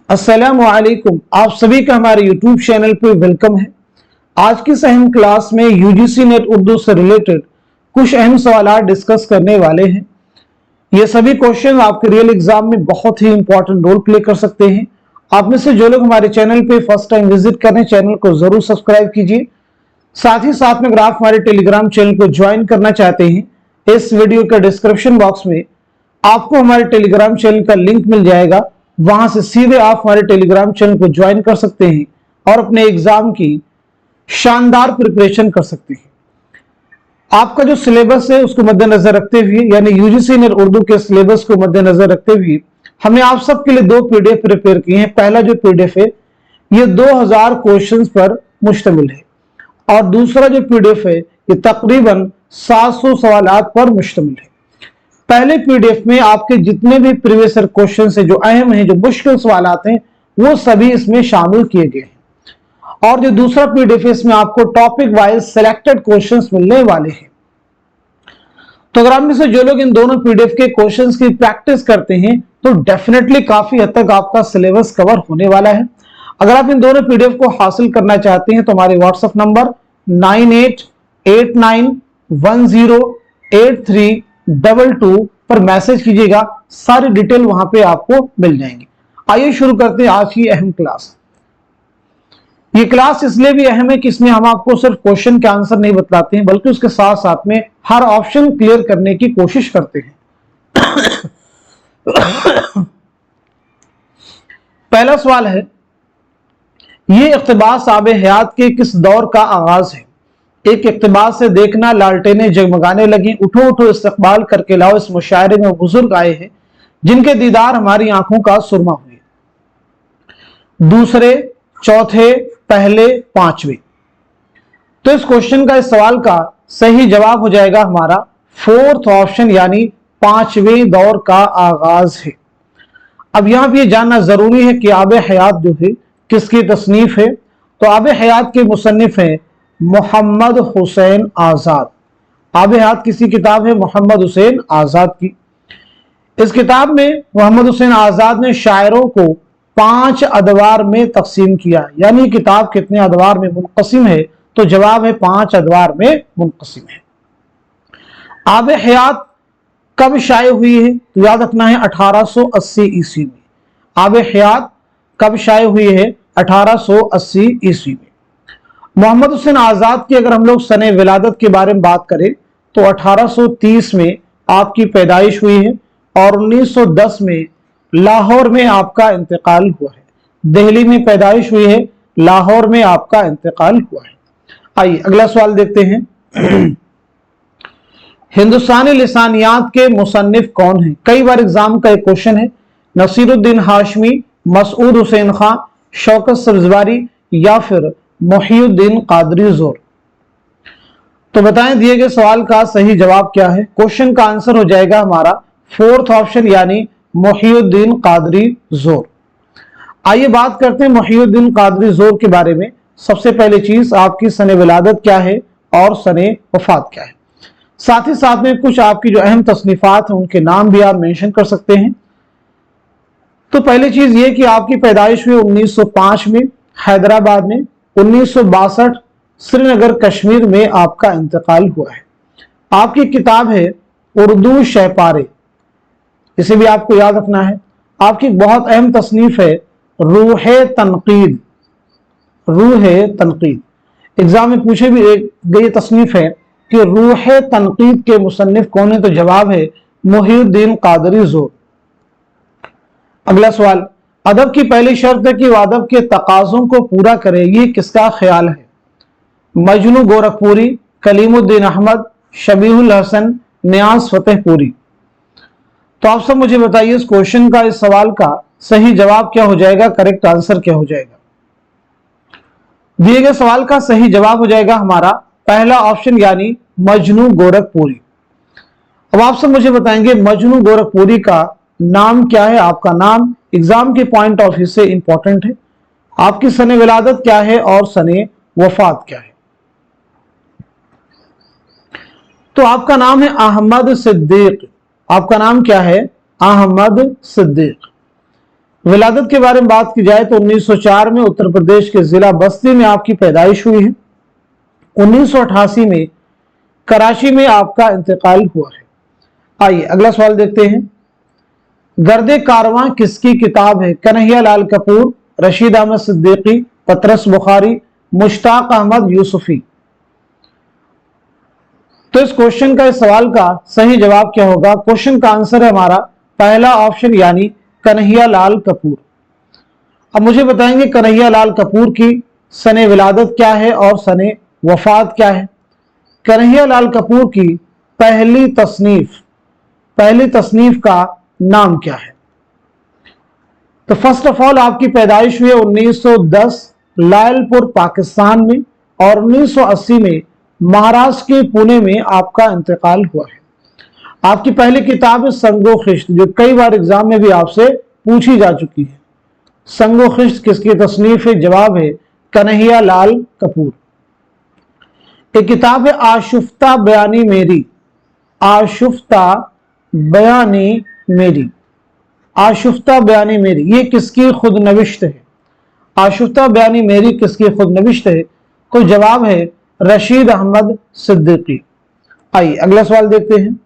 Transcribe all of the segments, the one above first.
अस्सलामु अलैकुम। आप सभी का हमारे यूट्यूब चैनल पे वेलकम है। आज की इस अहम क्लास में यूजीसी नेट उर्दू से रिलेटेड कुछ अहम सवाल डिस्कस करने वाले हैं। ये सभी क्वेश्चन आपके रियल एग्जाम में बहुत ही इंपॉर्टेंट रोल प्ले कर सकते हैं। आप में से जो लोग हमारे चैनल पे फर्स्ट टाइम विजिट कर रहे हैं, चैनल को जरूर सब्सक्राइब कीजिए। साथ ही साथ में अगर आप हमारे टेलीग्राम चैनल को ज्वाइन करना चाहते हैं, इस वीडियो के डिस्क्रिप्शन बॉक्स में आपको हमारे टेलीग्राम चैनल का लिंक मिल जाएगा। वहां से सीधे आप हमारे टेलीग्राम चैनल को ज्वाइन कर सकते हैं और अपने एग्जाम की शानदार प्रिपरेशन कर सकते हैं। आपका जो सिलेबस है उसको मद्देनजर रखते हुए, यानी यूजीसी नेट उर्दू के सिलेबस को मद्देनजर रखते हुए हमने आप सबके लिए दो पीडीएफ प्रिपेयर किए हैं। पहला जो पीडीएफ है ये 2000 क्वेश्चंस पर मुश्तमिल है और दूसरा जो पीडीएफ है ये तकरीबन 700 सवालात पर मुश्तमिल है। पहले पीडीएफ में आपके जितने भी प्रीवियस ईयर क्वेश्चंस हैं, जो अहम हैं, जो मुश्किल सवालात हैं, वो सभी इसमें शामिल किए गए हैं। और जो दूसरा पीडीएफ है इसमें आपको टॉपिक वाइज सिलेक्टेड क्वेश्चंस मिलने वाले हैं। तो अगर आप में से जो लोग इन दोनों पीडीएफ के क्वेश्चंस की प्रैक्टिस करते हैं तो डेफिनेटली काफी हद तक आपका सिलेबस कवर होने वाला है। अगर आप इन दोनों पीडीएफ को हासिल करना चाहते हैं तो हमारे व्हाट्सएप नंबर 9889108322 पर मैसेज कीजिएगा, सारी डिटेल वहां पे आपको मिल जाएंगी। आइए शुरू करते हैं आज की अहम क्लास। ये क्लास इसलिए भी अहम है कि इसमें हम आपको सिर्फ क्वेश्चन के आंसर नहीं बतलाते हैं, बल्कि उसके साथ साथ में हर ऑप्शन क्लियर करने की कोशिश करते हैं। पहला सवाल है, ये इक़्तिबास आब हयात के किस दौर का आगाज है? एक इक़्तिबास से देखना लालटेनें जगमगाने लगी, उठो उठो इस्तकबाल करके लाओ, इस मुशायरे में बुजुर्ग आए हैं जिनके दीदार हमारी आंखों का सुरमा हुए। दूसरे, चौथे, पहले, पांचवे। तो इस क्वेश्चन का, इस सवाल का सही जवाब हो जाएगा हमारा फोर्थ ऑप्शन, यानी पांचवें दौर का आगाज है। अब यहां पर यह जानना जरूरी है कि आब हयात जो है किसकी तसनीफ है। तो आब हयात के मुसन्निफ है मोहम्मद हुसैन आजाद। आब हयात किसी किताब है मोहम्मद हुसैन आजाद की। इस किताब में मोहम्मद हुसैन आजाद ने शायरों को 5 अदवार में तकसीम किया। यानी किताब कितने अदवार में मुनक़सिम है? तो जवाब है 5 अदवार में मुनक़सिम है। आब हयात कब शाये हुई है? तो याद रखना है 1880 ईस्वी में। आब हयात कब शाये हुई है? 1880 ईस्वी में। मोहम्मद हुसैन आजाद की अगर हम लोग सने विलादत के बारे में बात करें तो 1830 में आपकी पैदाइश हुई है और 1910 में लाहौर में आपका इंतकाल हुआ है। दिल्ली में पैदाइश हुई है, लाहौर में आपका इंतकाल हुआ है। आइए अगला सवाल देखते हैं। हिंदुस्तानी लिसानियात के मुसन्निफ कौन है? कई बार एग्जाम का एक क्वेश्चन है। नसीरुद्दीन हाशमी, मसूद हुसैन खां, शौकत सब्जवारी या फिर मोहिउद्दीन कादरी जोर। तो बताएं दिए गए सवाल का सही जवाब क्या है? क्वेश्चन का आंसर हो जाएगा हमारा फोर्थ ऑप्शन, यानी मोहिउद्दीन कादरी जोर। आइए बात करते हैं मोहिउद्दीन कादरी जोर के बारे में। सबसे पहली चीज, आपकी सने विलादत क्या है और सने वफात क्या है। साथ ही साथ में कुछ आपकी जो अहम तसनीफात हैं उनके नाम भी आप मेंशन कर सकते हैं। तो पहली चीज ये कि आपकी पैदाइश हुई 1905 में हैदराबाद में। 1962 श्रीनगर कश्मीर में आपका इंतकाल हुआ है। आपकी किताब है उर्दू शहपारे, इसे भी आपको याद रखना है। आपकी बहुत अहम तसनीफ है रूह तनकीद। रूह तनकीद एग्जाम में पूछे भी गई तसनीफ है कि रूह तनकीद के मुसन्निफ कौन है? तो जवाब है मोहिउद्दीन कादरी जोर। अगला सवाल, अदब की पहली शर्त है कि वह अदब के तकाजों को पूरा करे, ये किसका ख्याल है? मजनू गोरखपुरी, कलीमुद्दीन अहमद, शबीहुल हसन, नियाज फतेहपुरी। तो आप सब मुझे बताइए इस क्वेश्चन का, इस सवाल का सही जवाब क्या हो जाएगा, करेक्ट आंसर क्या हो जाएगा? दिए गए सवाल का सही जवाब हो जाएगा हमारा पहला ऑप्शन, यानी मजनू गोरखपुरी। अब आप सब मुझे बताएंगे मजनू गोरखपुरी का नाम क्या है? आपका नाम एग्जाम के पॉइंट ऑफ व्यू से इंपॉर्टेंट है। आपकी सने विलादत क्या है और सने वफात क्या है? तो आपका नाम है अहमद सिद्दीक। आपका नाम क्या है? अहमद सिद्दीक। विलादत के बारे में बात की जाए तो 1904 में उत्तर प्रदेश के जिला बस्ती में आपकी पैदाइश हुई है। 1988 में कराची में आपका इंतकाल हुआ है। आइए अगला सवाल देखते हैं। गर्दे कारवां किसकी किताब है? कन्हैया लाल कपूर, रशीद अहमद सिद्दीकी, पतरस बुखारी, मुश्ताक अहमद यूसुफी। तो इस क्वेश्चन का, इस सवाल का सही जवाब क्या होगा? क्वेश्चन का आंसर है हमारा पहला ऑप्शन यानी कन्हैया लाल कपूर। अब मुझे बताएंगे कन्हैया लाल कपूर की सने विलादत क्या है और सने वफात क्या है। कन्हैया लाल कपूर की पहली तसनीफ का नाम क्या है? तो फर्स्ट ऑफ ऑल आपकी पैदाइश हुई 1910 लायलपुर पाकिस्तान में और 1980 में महाराष्ट्र के पुणे में आपका इंतकाल हुआ है। आपकी पहली किताब है संगो खिश्त, जो कई बार एग्जाम में भी आपसे पूछी जा चुकी है। संगो खिश्त किसकी तसनीफ है? जवाब है कन्हैया लाल कपूर। एक किताब है आशुफ्ता बयानी मेरी, आशुफ्ता बयानी मेरी, आशुफ्ता बयानी मेरी, ये किसकी खुद नविश्त है? आशुफ्ता बयानी मेरी किसकी खुद नविश्त है? तो जवाब है रशीद अहमद सिद्दीकी। आइए अगला सवाल देखते हैं।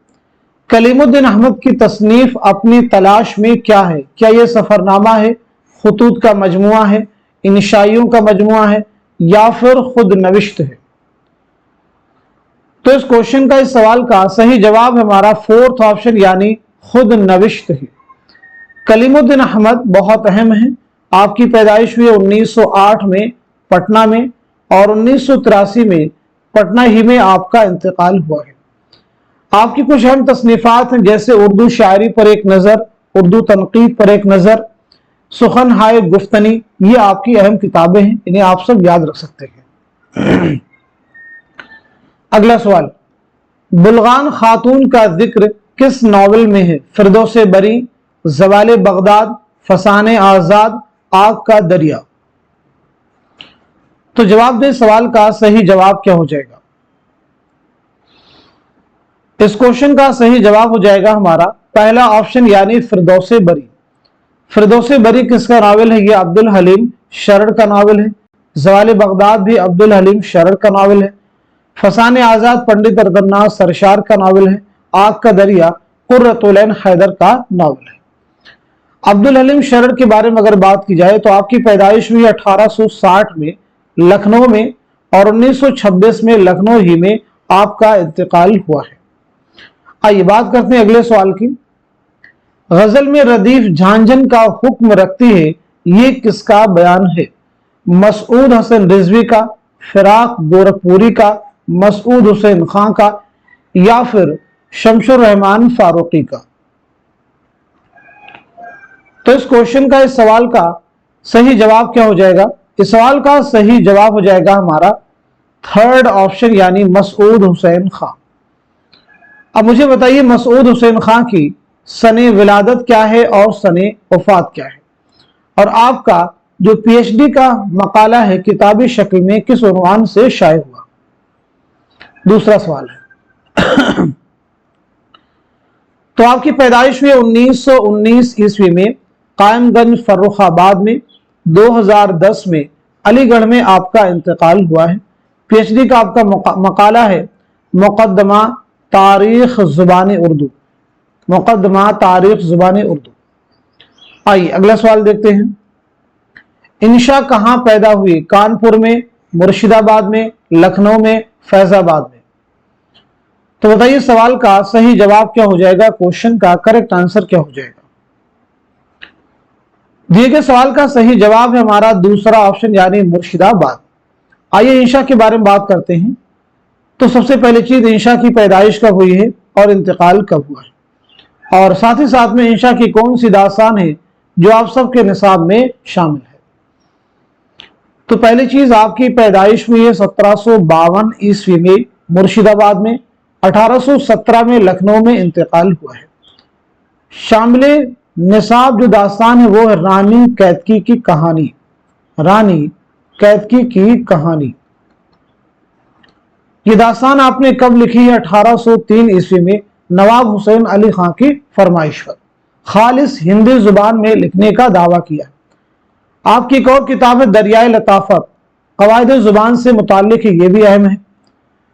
कलीमुद्दीन अहमद की तसनीफ अपनी तलाश में क्या है? क्या यह सफरनामा है, खुतूत का मजमुआ है, इंशाइयों का मजमुआ है, या फिर खुद नविश्त है? तो इस क्वेश्चन का, इस सवाल का सही जवाब हमारा फोर्थ ऑप्शन यानी खुद नविश्त है। कलीमुद्दीन अहमद बहुत अहम है। आपकी पैदाइश हुई 1908 में पटना में और 1983 में पटना ही में आपका इंतकाल हुआ है। आपकी कुछ अहम तसनीफात हैं, जैसे उर्दू शायरी पर एक नज़र, उर्दू तनकीद पर एक नज़र, सुखन हाय गुफ्तनी, ये आपकी अहम किताबें हैं, इन्हें आप सब याद रख सकते हैं। अगला सवाल, बुलगान खातून का जिक्र किस नॉवल में है? फिरदौसे बरी, ज़वाले बगदाद, फसाने आजाद, आग का दरिया। तो जवाब दे, सवाल का सही जवाब क्या हो जाएगा? इस क्वेश्चन का सही जवाब हो जाएगा हमारा पहला ऑप्शन यानी फिरदौसे बरी। फिरदौसे बरी किसका नावल है? ये अब्दुल हलीम शरर का नावल है। ज़वाले बगदाद भी अब्दुल हलीम शरर का नावल है। फसाने आजाद पंडित अरदन्नाथ सरशार का नावल है। आग का दरिया कुर्रतुलैन हैदर का नावल है। अब्दुल हलीम शरर के बारे में अगर बात की जाए तो आपकी पैदाइश हुई 1860 में लखनऊ में और 1926 में लखनऊ ही में आपका इंतकाल हुआ है। आइए बात करते हैं अगले सवाल की। गजल में रदीफ झांझन का हुक्म रखती है, ये किसका बयान है? मसूद हसन रिजवी का, फिराक गोरखपुरी का, मसूद हुसैन खां का, या फिर शमशुर रहमान फारूकी का? तो इस क्वेश्चन का, इस सवाल का सही जवाब क्या हो जाएगा? इस सवाल का सही जवाब हो जाएगा हमारा थर्ड ऑप्शन यानी मसूद हुसैन खां। अब मुझे बताइए मसूद हुसैन खां की सने विलादत क्या है और सने वफात क्या है, और आपका जो पीएचडी का मकाला है किताबी शक्ल में किस उन्वान से शाये हुआ? दूसरा सवाल है। तो आपकी पैदाइश हुई 1919 ईस्वी में कायमगंज फर्रुखाबाद में। 2010 में अलीगढ़ में आपका इंतकाल हुआ है। पीएचडी का आपका मकाला है मुकद्दमा तारीख ज़ुबानी उर्दू, मुकद्दमा तारीख ज़ुबानी उर्दू। आइए अगला सवाल देखते हैं। इंशा कहाँ पैदा हुई? कानपुर में, मुर्शिदाबाद में, लखनऊ में, फैजाबाद में? तो बताइए सवाल का सही जवाब क्या हो जाएगा? क्वेश्चन का करेक्ट आंसर क्या हो जाएगा? दिए गए सवाल का सही जवाब है हमारा दूसरा ऑप्शन यानी मुर्शिदाबाद। आइए इंशा के बारे में बात करते हैं। तो सबसे पहली चीज, इंशा की पैदाइश कब हुई है और इंतकाल कब हुआ है, और साथ ही साथ में इंशा की कौन सी दास्तान है जो आप सबके निसाब में शामिल है? तो पहली चीज, आपकी पैदाइश हुई है 1752 ईस्वी में मुर्शिदाबाद में। 1817 में लखनऊ में इंतकाल हुआ है। शामिल निसाब जो दास्तान है वो है रानी कैतकी की कहानी, रानी कैतकी की कहानी। ये दास्तान आपने कब लिखी है? 1803 ईस्वी में नवाब हुसैन अली खां की फरमाइश पर। खालिस हिंदी जुबान में लिखने का दावा किया। आपकी एक और किताब है दरियाए लताफत, कवायद जुबान से मुताल्लिक है, ये भी अहम है।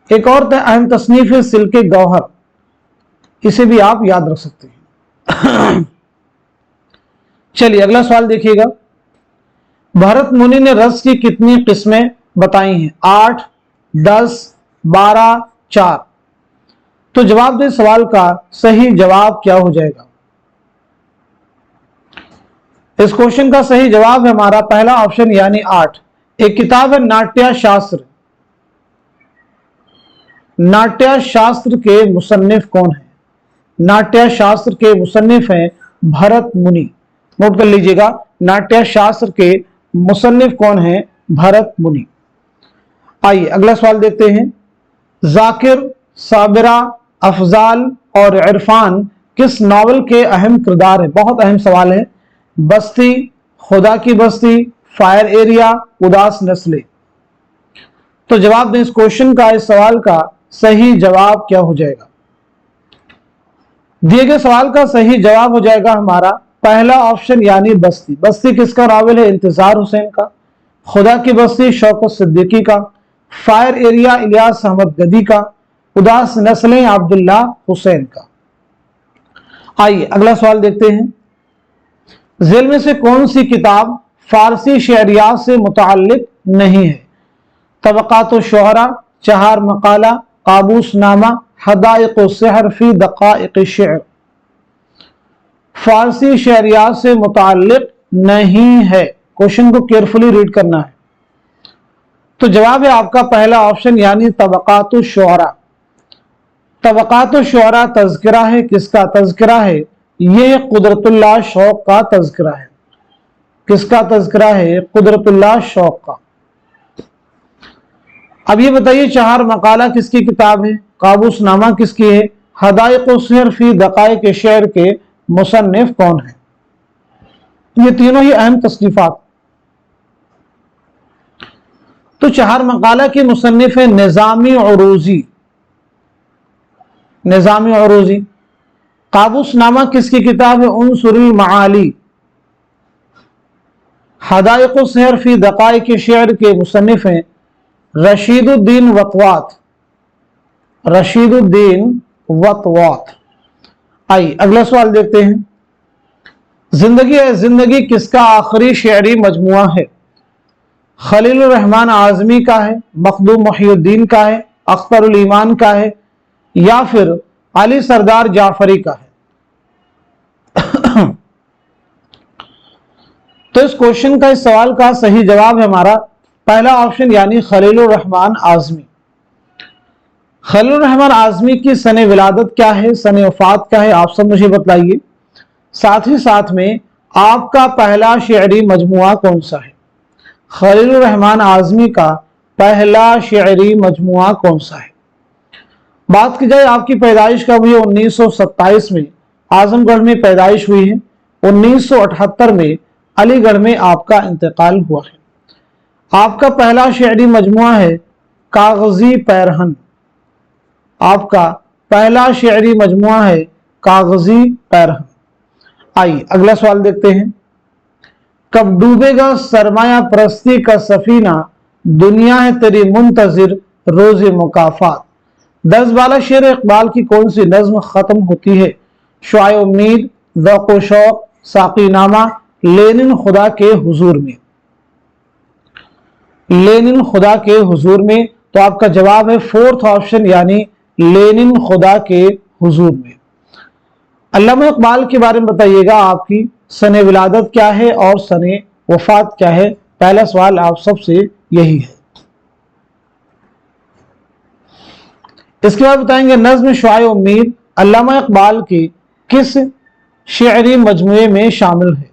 एक और अहम तसनीफ है सिल्के गौहर, इसे भी आप याद रख सकते हैं। चलिए अगला सवाल देखिएगा। भरत मुनि ने रस की कितनी किस्में बताई हैं? 8, 10, 12, 4। तो जवाब दे सवाल का सही जवाब क्या हो जाएगा? इस क्वेश्चन का सही जवाब है हमारा पहला ऑप्शन यानी 8। एक किताब है नाट्य शास्त्र। नाट्य शास्त्र के मुसन्निफ कौन है? नाट्य शास्त्र के मुसन्निफ हैं भरत मुनि। नोट कर लीजिएगा, नाट्य शास्त्र के मुसन्निफ कौन है? भरत मुनि। आइए अगला सवाल देखते हैं। जाकिर, साबिरा, अफजाल और इरफान किस नावल के अहम किरदार हैं? बहुत अहम सवाल है। बस्ती, खुदा की बस्ती, फायर एरिया, उदास नस्लें। तो जवाब दें इस क्वेश्चन का, इस सवाल का सही जवाब क्या हो जाएगा? दिए गए सवाल का सही जवाब हो जाएगा हमारा पहला ऑप्शन यानी बस्ती। बस्ती किसका नावल है? इंतजार हुसैन का। खुदा की बस्ती शौकत सिद्दीकी का। फायर एरिया इलियास अहमद गदी का। उदास नस्लें अब्दुल्ला हुसैन का। आइए अगला सवाल देखते हैं। झेल में से कौन सी किताब फारसी शहरियात से मुताल्लिक नहीं है? तबक़ात शुअरा, चहार मकाला, काबूस नामा, हदाइक़ सिहर फी दक़ाइक़ शि'r। फारसी शहरियात से मुताल्लिक नहीं है। क्वेश्चन को केयरफुली रीड करना है। तो जवाब है आपका पहला ऑप्शन यानी तबक़ात शुअरा। तबक़ात शुअरा तज़किरा है, किसका तज़किरा है? ये कुदरतुल्लाह शौक़ का तज़किरा है। किसका तज़किरा है? कुदरतुल्लाह शौक़ का। अब ये बताइए चहार मकाला किसकी किताब है? काबूस नामा किसकी है? हदाइक़ सिहर फी दक़ाइक़ शि'r के मुसन्निफ कौन है? ये तीनों ही अहम तसनीफात। तो चहार मकाला के मुसन्निफ है निज़ामी उरूज़ी। निज़ामी उरूज़ी। काबूस नामा किसकी किताब है? उन्सुरुल मआली। हदाइक़ सिहर फी दक़ाइक़ शि'r के मुसन्निफ हैं रशीदुद्दीन वतवात। रशीदुद्दीन वतवात। आइए अगला सवाल देखते हैं। जिंदगी है जिंदगी किसका आखिरी शेरी मजमुआ है? खलीलुर रहमान आजमी का है, मखदूम मुहियुद्दीन का है, अख्तरुल ईमान का है, या फिर अली सरदार जाफरी का है? तो इस क्वेश्चन का, इस सवाल का सही जवाब है हमारा पहला ऑप्शन यानी खलीलुर रहमान आजमी। खलीलुर रहमान आजमी की सने विलादत क्या है, सने वफात क्या है, आप सब मुझे बतलाइए। साथ ही साथ में आपका पहला शेरी मजमुआ कौन सा है? खलीलुर रहमान आजमी का पहला शेरी मजमुआ कौन सा है? बात की जाए आपकी पैदाइश कब हुई? 1927 में आजमगढ़ में पैदाइश हुई है। 1978 में अलीगढ़ में आपका इंतकाल हुआ है। आपका पहला शेरी मजमुआ है कागजी पैरहन। आपका पहला शेरी मजमुआ है कागजी पैरहन। आइए अगला सवाल देखते हैं। कब डूबेगा सरमाया परस्ती का सफीना, दुनिया है तेरी मुंतजिर रोज मुकाफात। 10 बाला शेर इकबाल की कौन सी नज्म खत्म होती है? शुआए उम्मीद, ज़ौक़ शौक़, साक़ी नामा, लेनिन खुदा के हुजूर में। लेनिन खुदा के हुजूर में। तो आपका जवाब है फोर्थ ऑप्शन यानी लेनिन खुदा के हुजूर में। अल्लामा इकबाल के बारे में बताइएगा, आपकी सने विलादत क्या है और सने वफात क्या है? पहला सवाल आप सबसे यही है। इसके बाद बताएंगे नज्म शुआए उम्मीद अल्लामा इकबाल के किस शेरी मजमुए में शामिल है?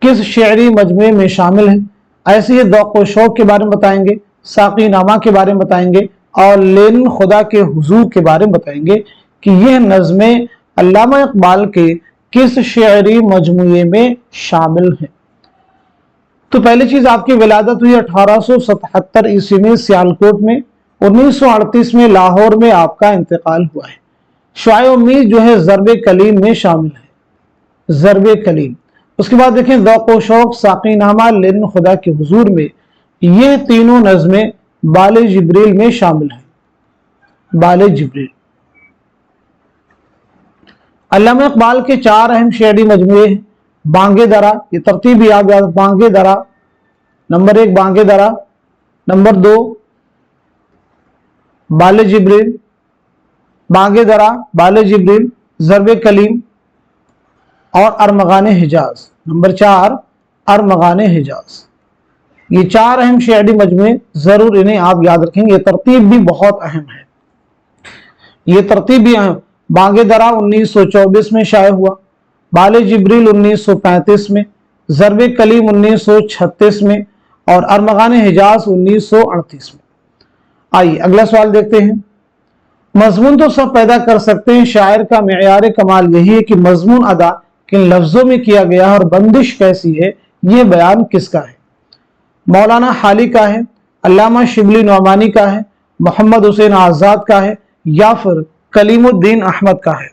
किस शेरी मजमुए में शामिल है? ऐसे ही ज़ौक़ शौक़ के बारे में बताएंगे, साक़ी नामा के बारे में बताएंगे और लेनिन खुदा के हुजूर के बारे में बताएंगे कि यह नज़में अल्लामा इकबाल के किस शेरी मजमुए में शामिल है। तो पहली चीज आपकी विलादत हुई 1877 ईस्वी में सियालकोट में। 1938 में लाहौर में आपका इंतकाल हुआ है। शुआए उम्मीद जो है ज़र्ब कलीम में शामिल है। ضرب कलीम। उसके बाद देखें ज़ौक़ व शौक़, साक़ीनामा, लिन खुदा के हुजूर में, ये तीनों नज़में बाले जिब्रील में शामिल हैं। बाले जिब्रील। अल्लामा इक़बाल के 4 अहम शेरी मजमूए हैं। बांगे दरा, ये तरतीब भी आप याद, बांगे दरा नंबर 1, बांगे दरा नंबर 2, बाले जिब्रील, बांगे दरा, बाले जिब्रील, ज़रब कलीम और अरमगान हिजाज नंबर 4, अरमगान हिजाज। ये 4 अहम शेरी मजमूए, जरूर इन्हें आप याद रखेंगे। ये तरतीब भी बहुत अहम है, ये तरतीब भी अहम। बांगे दरा 1924 में शाये हुआ, बाले जिब्रील 1935 में, ज़रब कलीम 1936 में और अरमगान हिजाज 1938 में। आइए अगला सवाल देखते हैं। मजमून तो सब पैदा कर सकते हैं, शायर का मेयार कमाल यही है कि मजमून अदा किन लफ्जों में किया गया है और बंदिश कैसी है, ये बयान किसका है? मौलाना हाली का है, अल्लामा शिबली नौमानी का है, मोहम्मद हुसैन आजाद का है या फिर कलीमुद्दीन अहमद का है?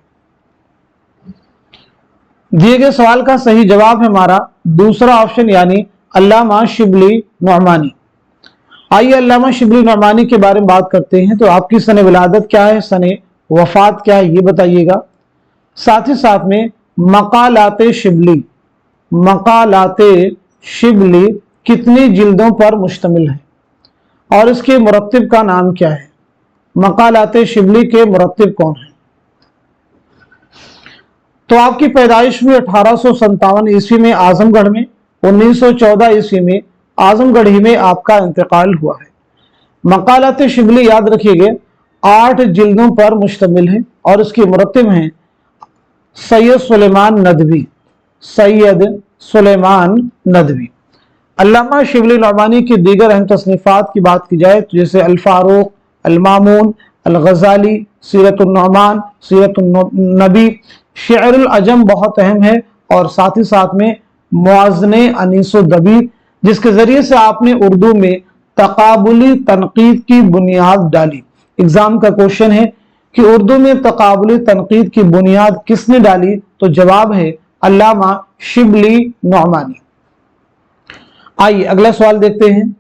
दिए गए सवाल का सही जवाब है हमारा दूसरा ऑप्शन यानी अल्लामा शिबली नौमानी। आइए अल्लामा शिबली नौमानी के बारे में बात करते हैं। तो आपकी सने विलादत क्या है, सने वफात क्या है, ये बताइएगा। साथ ही साथ में मकालाते शिबली, मकालाते शिबली कितनी जिल्दों पर मुश्तमिल है और इसके मुरत्तिब का नाम क्या है? मकालाते शिबली के मुरत्तिब कौन है? तो आपकी पैदाइश हुई 1857 ईस्वी में आजमगढ़ में, 1914 ईस्वी में आजमगढ़ ही में आपका इंतकाल हुआ है। मकालाते शिबली याद रखिएगा 8 जिल्दों पर मुश्तमिल है और इसके मुरत्तिब हैं सैयद सुलेमान नदवी, सैयद सुलेमान नदवी। अल्लामा शिबली नौमानी की दीगर अहम तसनीफात की बात की जाए तो जैसे अल फारूक, अल मामून, अल गजाली, सीरतुन नौमान, सीरतुन नबी, शेरुल अजम बहुत अहम है और साथ ही साथ में मुआज़ने अनीसो दबीर, जिसके जरिए से आपने उर्दू में तकाबुली तनकीद की बुनियाद डाली। एग्जाम का क्वेश्चन है कि उर्दू में तकाबुली तनकीद की बुनियाद किसने डाली? तो जवाब है अल्लामा शिबली नौमानी। आइए अगला सवाल देखते हैं।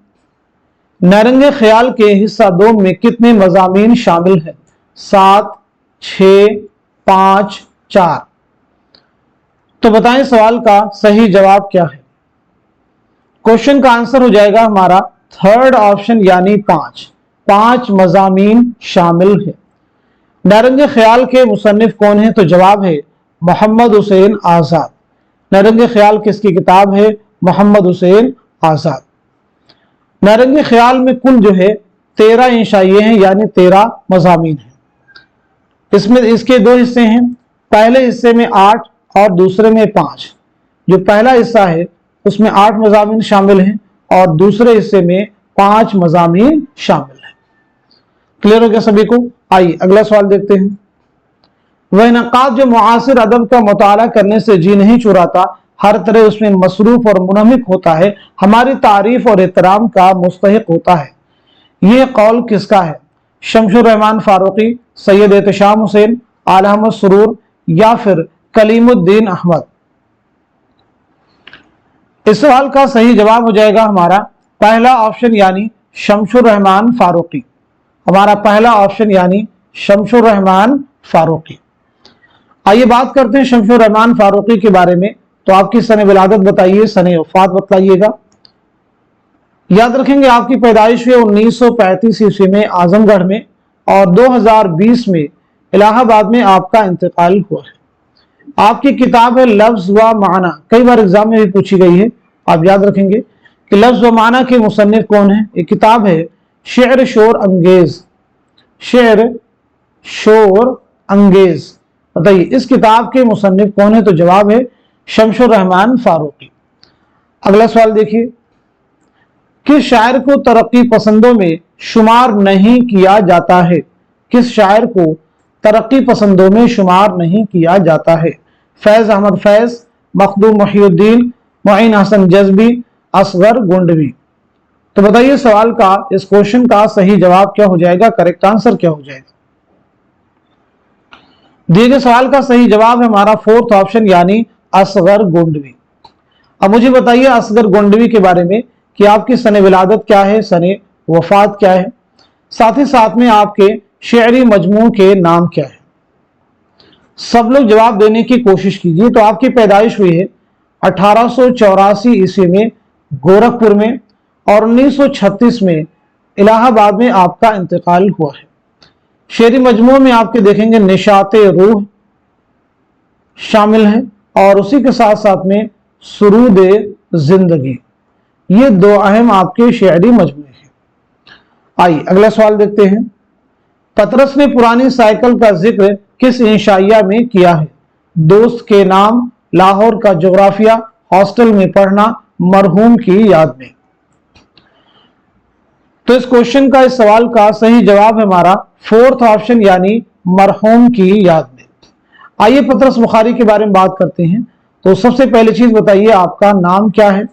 नरंगे ख्याल के हिस्सा 2 में कितने मज़ामीन शामिल हैं? 7, 6, 5, 4। तो बताएं सवाल का सही जवाब क्या है? क्वेश्चन का आंसर हो जाएगा हमारा थर्ड ऑप्शन यानी 5। 5 मज़ामीन शामिल है। नरंगे ख्याल के मुसन्निफ कौन है? तो जवाब है मोहम्मद हुसैन आजाद। नरंगे ख्याल किसकी किताब है? मोहम्मद हुसैन आजाद। नरंगे ख्याल में कुल जो है 13 इंशाइये हैं यानी 13 मज़ामीन हैं। इसमें इसके 2 हिस्से हैं, पहले हिस्से में 8 और दूसरे में 5। जो पहला हिस्सा है उसमें 8 मज़ामीन शामिल हैं और दूसरे हिस्से में 5 मज़ामीन शामिल हैं। क्लियर हो गया सभी को? आइए अगला सवाल देखते हैं। वह नक़ाद जो मुआसिर अदब का मुताला करने से जी नहीं चुराता, हर तरह उसमें मसरूफ और मुनहमिक होता है, हमारी तारीफ और एहतराम का मुस्तहिक होता है, यह कौल किसका है? शमशुर रहमान फारूकी, सैयद एहतशाम हुसैन, आला अहमद सुरूर या फिर कलीमुद्दीन अहमद? इस सवाल का सही जवाब हो जाएगा हमारा पहला ऑप्शन यानी शमशुर रहमान फारूकी। हमारा पहला ऑप्शन यानी शमशुर रहमान फारूकी। आइए बात करते हैं शमशुर रहमान फारूकी के बारे में। तो आपकी सने विलादत बताइए, सने वफात बताइएगा। याद रखेंगे आपकी पैदाइश हुई 1935 ईस्वी में आजमगढ़ में और 2020 में इलाहाबाद में आपका इंतकाल हुआ है। आपकी किताब है लफ्ज व माना, कई बार एग्जाम में भी पूछी गई है। आप याद रखेंगे कि लफ्ज व माना के मुसन्निफ कौन है? एक किताब है शेर शोर अंगेज, शेर शोर अंगेज। बताइए इस किताब के मुसन्निफ कौन है? तो जवाब है शमशुर रहमान फारूकी। अगला सवाल देखिए, किस शायर को तरक्की पसंदों में शुमार नहीं किया जाता है? किस शायर को तरक्की पसंदों में शुमार नहीं किया जाता है? फैज अहमद फैज, मखदूम मुहिउद्दीन, मुइन हसन जज़बी, असगर गुंडवी। तो बताइए सवाल का, इस क्वेश्चन का सही जवाब क्या हो जाएगा? करेक्ट आंसर क्या हो जाएगा? दिए गए सवाल का सही जवाब है हमारा फोर्थ ऑप्शन यानी असगर गोंडवी। अब मुझे बताइए असगर गोंडवी के बारे में कि आपकी सने विलादत क्या है, सने वफात क्या है, साथ ही साथ में आपके शेरी मजमू के नाम क्या है। सब लोग जवाब देने की कोशिश कीजिए। तो आपकी पैदाइश हुई है 1884 ईस्वी में गोरखपुर में और 1936 में इलाहाबाद में आपका इंतकाल हुआ है। शेरी मजमू में आपके देखेंगे निशाते रूह शामिल है और उसी के साथ साथ में सुरूदे जिंदगी, ये दो अहम आपके शेरी मजमूए हैं। आइए अगला सवाल देखते हैं। पतरस ने पुरानी साइकिल का जिक्र किस इंशाइया में किया है? दोस्त के नाम, लाहौर का जोग्राफिया, हॉस्टल में पढ़ना, मरहूम की याद में। तो इस क्वेश्चन का, इस सवाल का सही जवाब है हमारा फोर्थ ऑप्शन यानी मरहूम की याद में। आइए पतरस बुखारी के बारे में बात करते हैं। तो सबसे पहली चीज बताइए आपका नाम क्या है।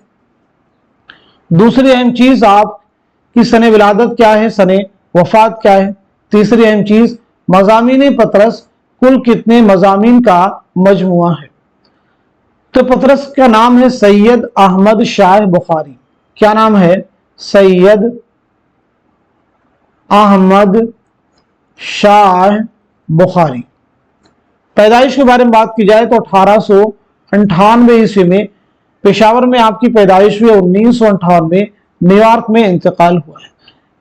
दूसरी अहम चीज आपकी सने विलादत क्या है, सने वफात क्या है। तीसरी अहम चीज मज़ामीन पतरस कुल कितने मज़ामीन का मजमुआ है। तो पतरस का नाम है सैयद अहमद शाह बुखारी। क्या नाम है? सैयद अहमद शाह बुखारी। पैदाइश के बारे में बात की जाए तो 1898 ईस्वी में पेशावर में आपकी पैदाइश हुई। 1958 में न्यूयॉर्क में इंतकाल हुआ है।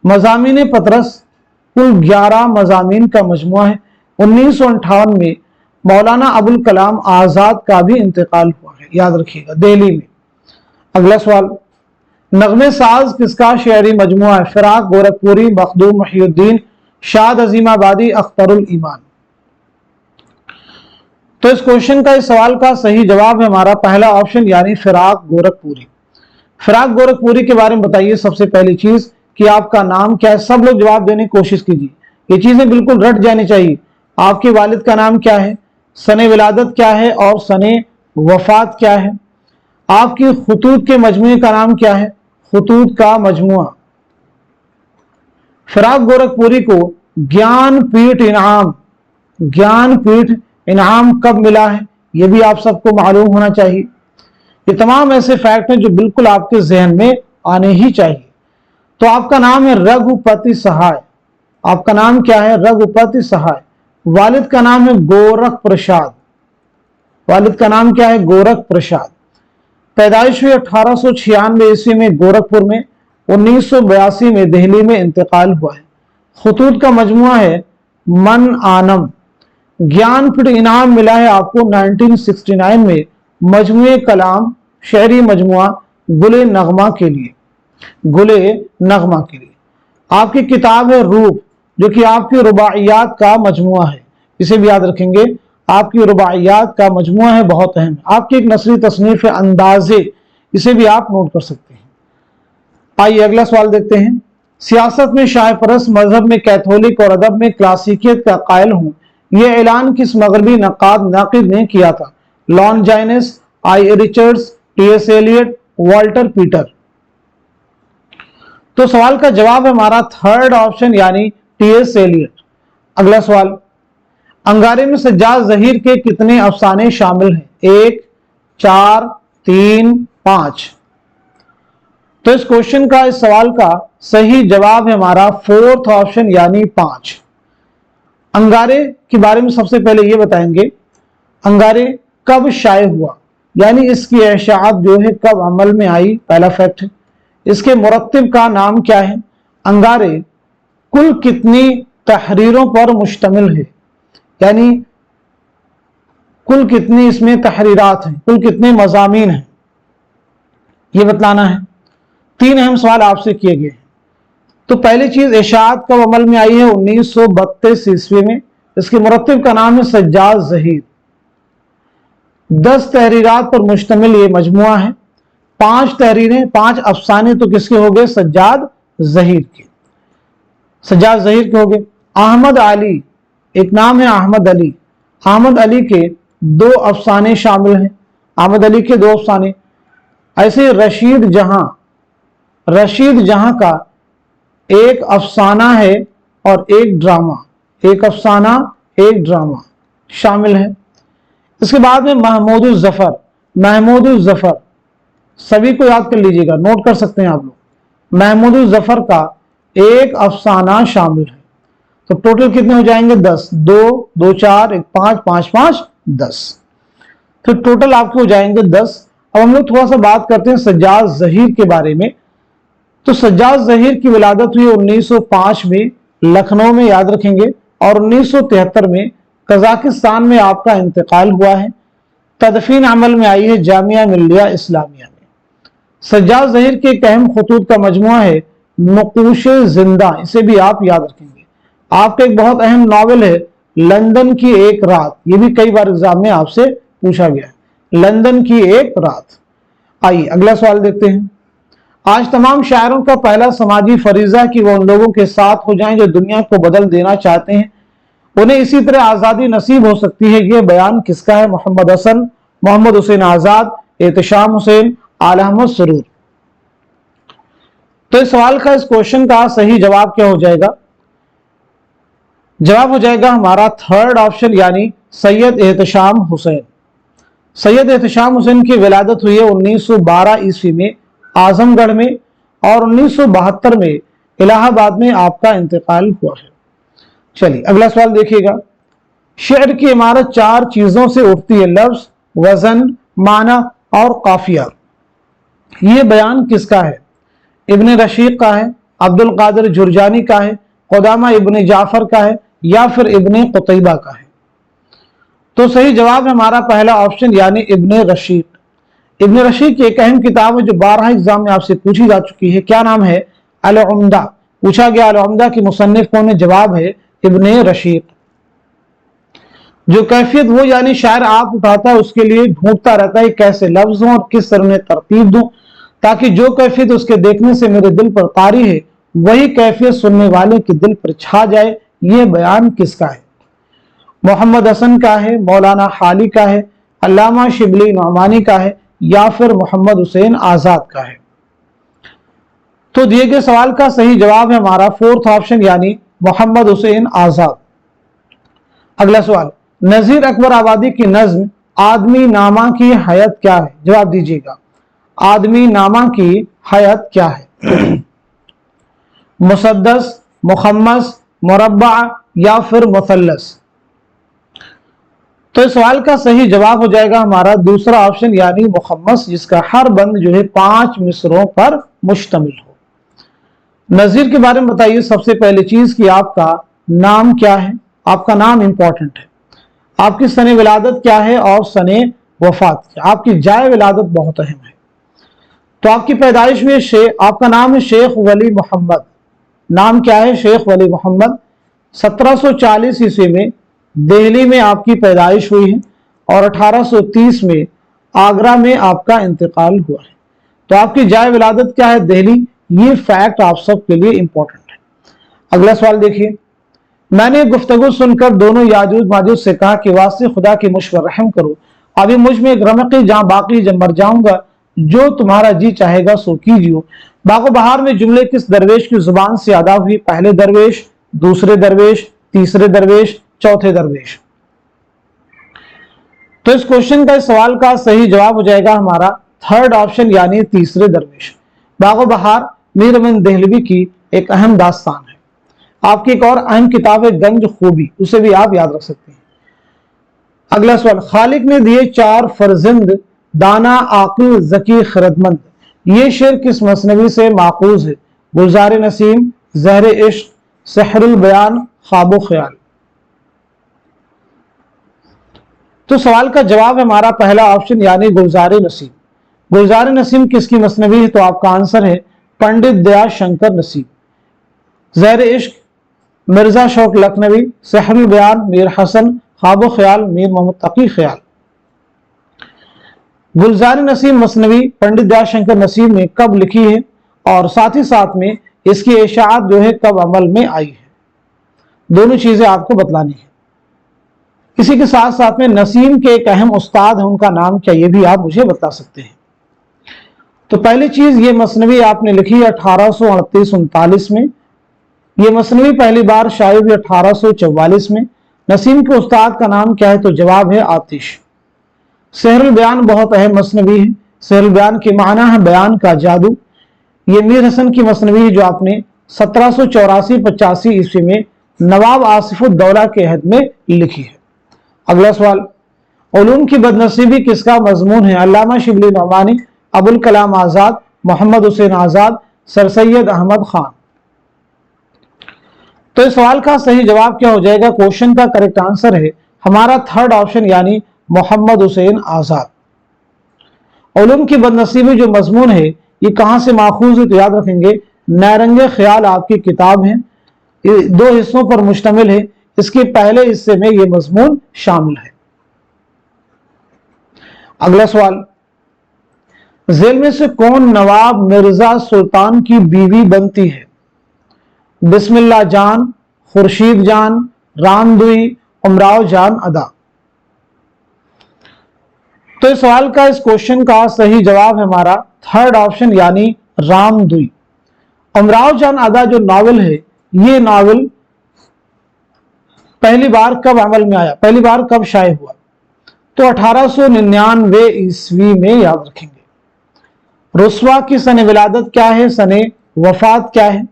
मज़ामीन पतरस कुल 11 मज़ामीन का मजमुआ है। 1958 में मौलाना अबुल कलाम आजाद का भी इंतकाल हुआ है, याद रखिएगा, दिल्ली में। अगला सवाल, नगमे साज किसका शेरी मजमुआ है? फिराक गोरखपुरी, मखदूम मुहियुद्दीन, शाद अजीमाबादी, अख्तरुल ईमान। तो इस क्वेश्चन का, इस सवाल का सही जवाब है हमारा पहला ऑप्शन यानी फिराक गोरखपुरी। फिराक गोरखपुरी के बारे में बताइए सबसे पहली चीज कि आपका नाम क्या है। सब लोग जवाब देने की कोशिश कीजिए, ये चीजें बिल्कुल रट जानी चाहिए। आपके वालिद का नाम क्या है, सने विलादत क्या है और सने वफात क्या है। आपकी खुतूत के मजमुए का नाम क्या है, खुतूत का मजमुआ। फिराक गोरखपुरी को ज्ञानपीठ इनाम कब मिला है, यह भी आप सबको मालूम होना चाहिए। ये तमाम ऐसे फैक्ट हैं जो बिल्कुल आपके जहन में आने ही चाहिए। तो आपका नाम है रघुपति सहाय। आपका नाम क्या है? रघुपति सहाय। वालिद का नाम है गोरख प्रसाद। वालिद का नाम क्या है? गोरख प्रसाद। पैदाइश हुई 1896 ईस्वी में गोरखपुर में। 1982 में दिल्ली में इंतकाल हुआ है। खुतूत का मजमुआ है मन आनम। ज्ञानपीठ इनाम मिला है आपको 1969 में मजमुए कलाम शेरी मजमुआ गुले नगमा के लिए। गुले नगमा के लिए आपकी किताब है रूप, जो कि आपकी रुबाइयात का मजमुआ है। इसे भी याद रखेंगे, आपकी रुबाइयात का मजमुआ है, बहुत अहम। आपकी एक नसरी तसनीफ है अंदाजे, इसे भी आप नोट कर सकते हैं। आइए अगला सवाल देखते हैं। सियासत में शाह परस्त, मजहब में कैथोलिक और अदब में क्लासिकियत का कायल हूं, यह ऐलान किस मगरबी नाकिद ने किया था? Longinus, I Richards, T S. Eliot, Walter Pater. तो सवाल का जवाब है हमारा थर्ड ऑप्शन यानी टी.एस. एलियट। अगला सवाल, अंगारे में सज्जाद ज़हीर के कितने अफसाने शामिल हैं? 1, 4, 3, 5। तो इस क्वेश्चन का, इस सवाल का सही जवाब है हमारा फोर्थ ऑप्शन यानी 5। अंगारे के बारे में सबसे पहले ये बताएंगे, अंगारे कब शाये हुआ, यानी इसकी इशाअत जो है कब अमल में आई, पहला फैक्ट है। इसके मुरत्तिब का नाम क्या है? अंगारे कुल कितनी तहरीरों पर मुश्तमिल है, यानी कुल कितनी इसमें तहरीरात हैं, कुल कितने मज़ामीन हैं, ये बतलाना है। 3 अहम सवाल आपसे किए गए हैं। तो पहली चीज, इशाअत कब अमल में आई है? 1932 ईस्वी में। इसके मुरत्तिब का नाम है सज्जाद ज़हीर। 10 तहरीरात पर मुश्तमिल ये मजमुआ है। 5 तहरीरें, 5 अफसाने तो किसके हो गए? सज्जाद ज़हीर के। सज्जाद ज़हीर के हो गए। अहमद अली, एक नाम है अहमद अली। अहमद अली के 2 अफसाने शामिल हैं। अहमद अली के 2 अफसाने। ऐसे रशीद जहां का एक अफसाना है और एक ड्रामा, एक अफसाना एक ड्रामा शामिल है। इसके बाद में महमूद ज़फ़र, महमूद जफर, सभी को याद कर लीजिएगा, नोट कर सकते हैं आप लोग। महमूद जफर का एक अफसाना शामिल है। तो टोटल कितने हो जाएंगे? 10। 2 2 4 1 5 5 5 10। तो टोटल आपके हो जाएंगे 10। अब हम लोग थोड़ा सा बात करते हैं सज्जाद ज़हीर के बारे में। तो सज्जाद ज़हीर की विलादत हुई 1905 में लखनऊ में, याद रखेंगे, और 1973 में कजाकिस्तान में आपका इंतकाल हुआ है। तदफीन अमल में आई है जामिया मिल्लिया इस्लामिया में। सज्जाद ज़हीर के एक अहम खतूत का मजमुआ है नक़ूश-ए ज़िंदा, इसे भी आप याद रखेंगे। आपका एक बहुत अहम नावल है लंदन की एक रात, ये भी कई बार एग्जाम में आपसे पूछा गया है, लंदन की एक रात। आइए अगला सवाल देखते हैं। आज तमाम शायरों का पहला समाजी फरीजा कि वो उन लोगों के साथ हो जाएं जो दुनिया को बदल देना चाहते हैं, उन्हें इसी तरह आज़ादी नसीब हो सकती है। ये बयान किसका है? मोहम्मद हसन, मोहम्मद हुसैन आज़ाद, एहतशाम हुसैन, आला अहमद सरूर। तो इस सवाल का, इस क्वेश्चन का सही जवाब क्या हो जाएगा? जवाब हो जाएगा हमारा थर्ड ऑप्शन, यानी सैयद एहतशाम हुसैन। सैयद एहतशाम हुसैन की विलादत हुई है 1912 ईस्वी में आजमगढ़ में, और 1972 में इलाहाबाद में आपका इंतकाल हुआ है। चलिए अगला सवाल देखिएगा। शेर की इमारत 4 चीजों से उठती है, लफ्ज, वजन, माना और काफिया। यह बयान किसका है? इब्ने रशीक का है, अब्दुल कादिर जुरजानी का है, क़ुदामा इब्ने जाफर का है, या फिर इब्ने क़ुतैबा का है? तो सही जवाब है हमारा पहला ऑप्शन, यानी इब्ने रशीक। इब्ने रशीक की एक अहम किताब है जो 12 एग्जाम में आपसे पूछी जा चुकी है। क्या नाम है? अल-उम्दा। पूछा गया अल-उम्दा की मुसन्निफ कौन है? जवाब है इब्ने रशीक। जो कैफियत वो यानी शायर आप उठाता है, उसके लिए ढूंढता रहता है कैसे लफ्ज हों और किस तरह उन्हें तरतीब दूं, ताकि जो कैफियत उसके देखने से मेरे दिल पर तारी है वही कैफियत सुनने वाले के दिल पर छा जाए। ये बयान किसका है? मोहम्मद हसन का है, मौलाना हाली का है, अल्लामा शिबली नौमानी का है, या फिर मोहम्मद हुसैन आजाद का है? तो दिए गए सवाल का सही जवाब है हमारा फोर्थ ऑप्शन, यानी मोहम्मद हुसैन आजाद। अगला सवाल, नजीर अकबर आबादी की नज्म आदमी नामा की हयात क्या है? जवाब दीजिएगा। आदमी नामा की हयात क्या है? मुसद्दस, मुखम्मस, मुरब्बा या फिर मुसल्लस? तो इस सवाल का सही जवाब हो जाएगा हमारा दूसरा ऑप्शन, यानी मुखम्मस, जिसका हर बंद जो है 5 मिसरों पर मुश्तमिल हो। नजीर के बारे में बताइए सबसे पहली चीज कि आपका नाम क्या है। आपका नाम इंपॉर्टेंट है। आपकी सने विलादत क्या है और सने वफात क्या? आपकी जाए विलादत बहुत अहम है। तो आपकी पैदाइश में आपका नाम है शेख वली मोहम्मद। नाम क्या है? शेख वली मोहम्मद। 1740 ईस्वी में दिल्ली में आपकी पैदाइश हुई है और 1830 में आगरा में आपका इंतकाल हुआ है। तो आपकी जाए विलादत क्या है? दिल्ली। ये फैक्ट आप सबके लिए इंपॉर्टेंट है। अगला सवाल देखिए। मैंने गुफ्तगू सुनकर दोनों याजूज माजूज से कहा कि वास्ते खुदा की मुझ पर रहम करो, अभी मुझ में एक रमक़ी जहां बाकी जब मर जाऊंगा, जो तुम्हारा जी चाहेगा सो कीजियो। बागो बहार में जुमले किस दरवेश की जुबान से अदा हुई? पहले दरवेश, दूसरे दरवेश, तीसरे दरवेश, चौथे दरवेश? तो इस क्वेश्चन का, इस सवाल का सही जवाब हो जाएगा हमारा थर्ड ऑप्शन, यानी तीसरे दरवेश। बागो बहार मीर अमीन देहलवी की एक अहम दास्तान है। आपकी एक और अहम किताब है गंज खूबी, उसे भी आप याद रख सकते हैं। अगला सवाल, खालिक ने दिए 4 फर्जंद, दाना, आकिल, ज़की, खिरदमंद। ये शेर किस मसनवी से माखूज है? गुलजार नसीम, ज़हर इश्क, सहरुल बयान, ख्वाबो ख्याल? तो सवाल का जवाब है हमारा पहला ऑप्शन, यानी गुलजार नसीम। गुलजार नसीम किसकी मसनवी है? तो आपका आंसर है पंडित दया शंकर नसीम। ज़हर इश्क मिर्जा शौक लखनवी, सहरुल बयान मीर हसन, ख्वाबो ख्याल मीर मोहम्मद तकी ख्याल? गुलजार नसीम मसनवी पंडित दया शंकर नसीम ने कब लिखी है, और साथ ही साथ में इसकी इशाअत जो है कब अमल में आई है? दोनों चीजें आपको बतलानी है। इसी के साथ साथ में नसीम के एक अहम उस्ताद है, उनका नाम क्या, ये भी आप मुझे बता सकते हैं। तो पहली चीज, ये मसनवी आपने लिखी है 1838-39 में। ये मसनवी पहली बार शाये हुई 1844 में। नसीम के उस्ताद का नाम क्या है? तो जवाब है आतिश। सहरुल बयान बहुत अहम मसनवी है। सहरुल बयान के माना है बयान का जादू। ये मीर हसन की मसनवी है जो आपने 1784-85 ईस्वी में नवाब आसिफुद्दौला के अहद में लिखी है। अगला सवाल, उलूम की बदनसीबी किसका मजमून है? अल्लामा शिबली नौमानी, अबुल कलाम आज़ाद, मोहम्मद हुसैन आज़ाद, सर सैयद अहमद खान। तो इस सवाल का सही जवाब क्या हो जाएगा? क्वेश्चन का करेक्ट आंसर है हमारा थर्ड ऑप्शन यानी मोहम्मद हुसैन आज़ाद। उलूम की बदनसीबी जो मजमून है ये कहां से माखूज है? तो याद रखेंगे नैरंगे ख्याल आपकी किताब है, ये 2 हिस्सों पर मुश्तमिल है। इसके पहले हिस्से में ये मजमून शामिल है। अगला सवाल, झेल में से कौन नवाब मिर्जा सुल्तान की बीवी बनती है? बिस्मिल्लाह जान, खुर्शीद जान, रामदुई, उमराव जान अदा। तो इस सवाल का, इस क्वेश्चन का सही जवाब है हमारा थर्ड ऑप्शन यानी रामदुई। उमराव जान अदा जो नावल है, ये नावल पहली बार कब अमल में आया, पहली बार कब शाये हुआ? तो 1899 ईस्वी में। याद रखेंगे रुस्वा की सने विलादत क्या है, सने वफात क्या है?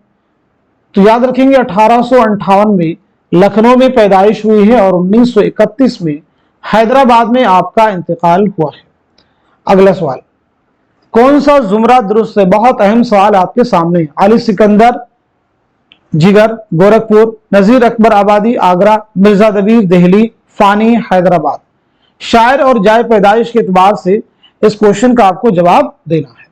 तो याद रखेंगे 1858 में लखनऊ में पैदाइश हुई है और 1931 में हैदराबाद में आपका इंतकाल हुआ है। अगला सवाल, कौन सा जुमरा दुरुस्त है? बहुत अहम सवाल आपके सामने है। अली सिकंदर जिगर गोरखपुर, नजीर अकबर आबादी आगरा, मिर्जा दबीर दिल्ली, फानी हैदराबाद। शायर और जाए पैदाइश के एतबार से इस क्वेश्चन का आपको जवाब देना है।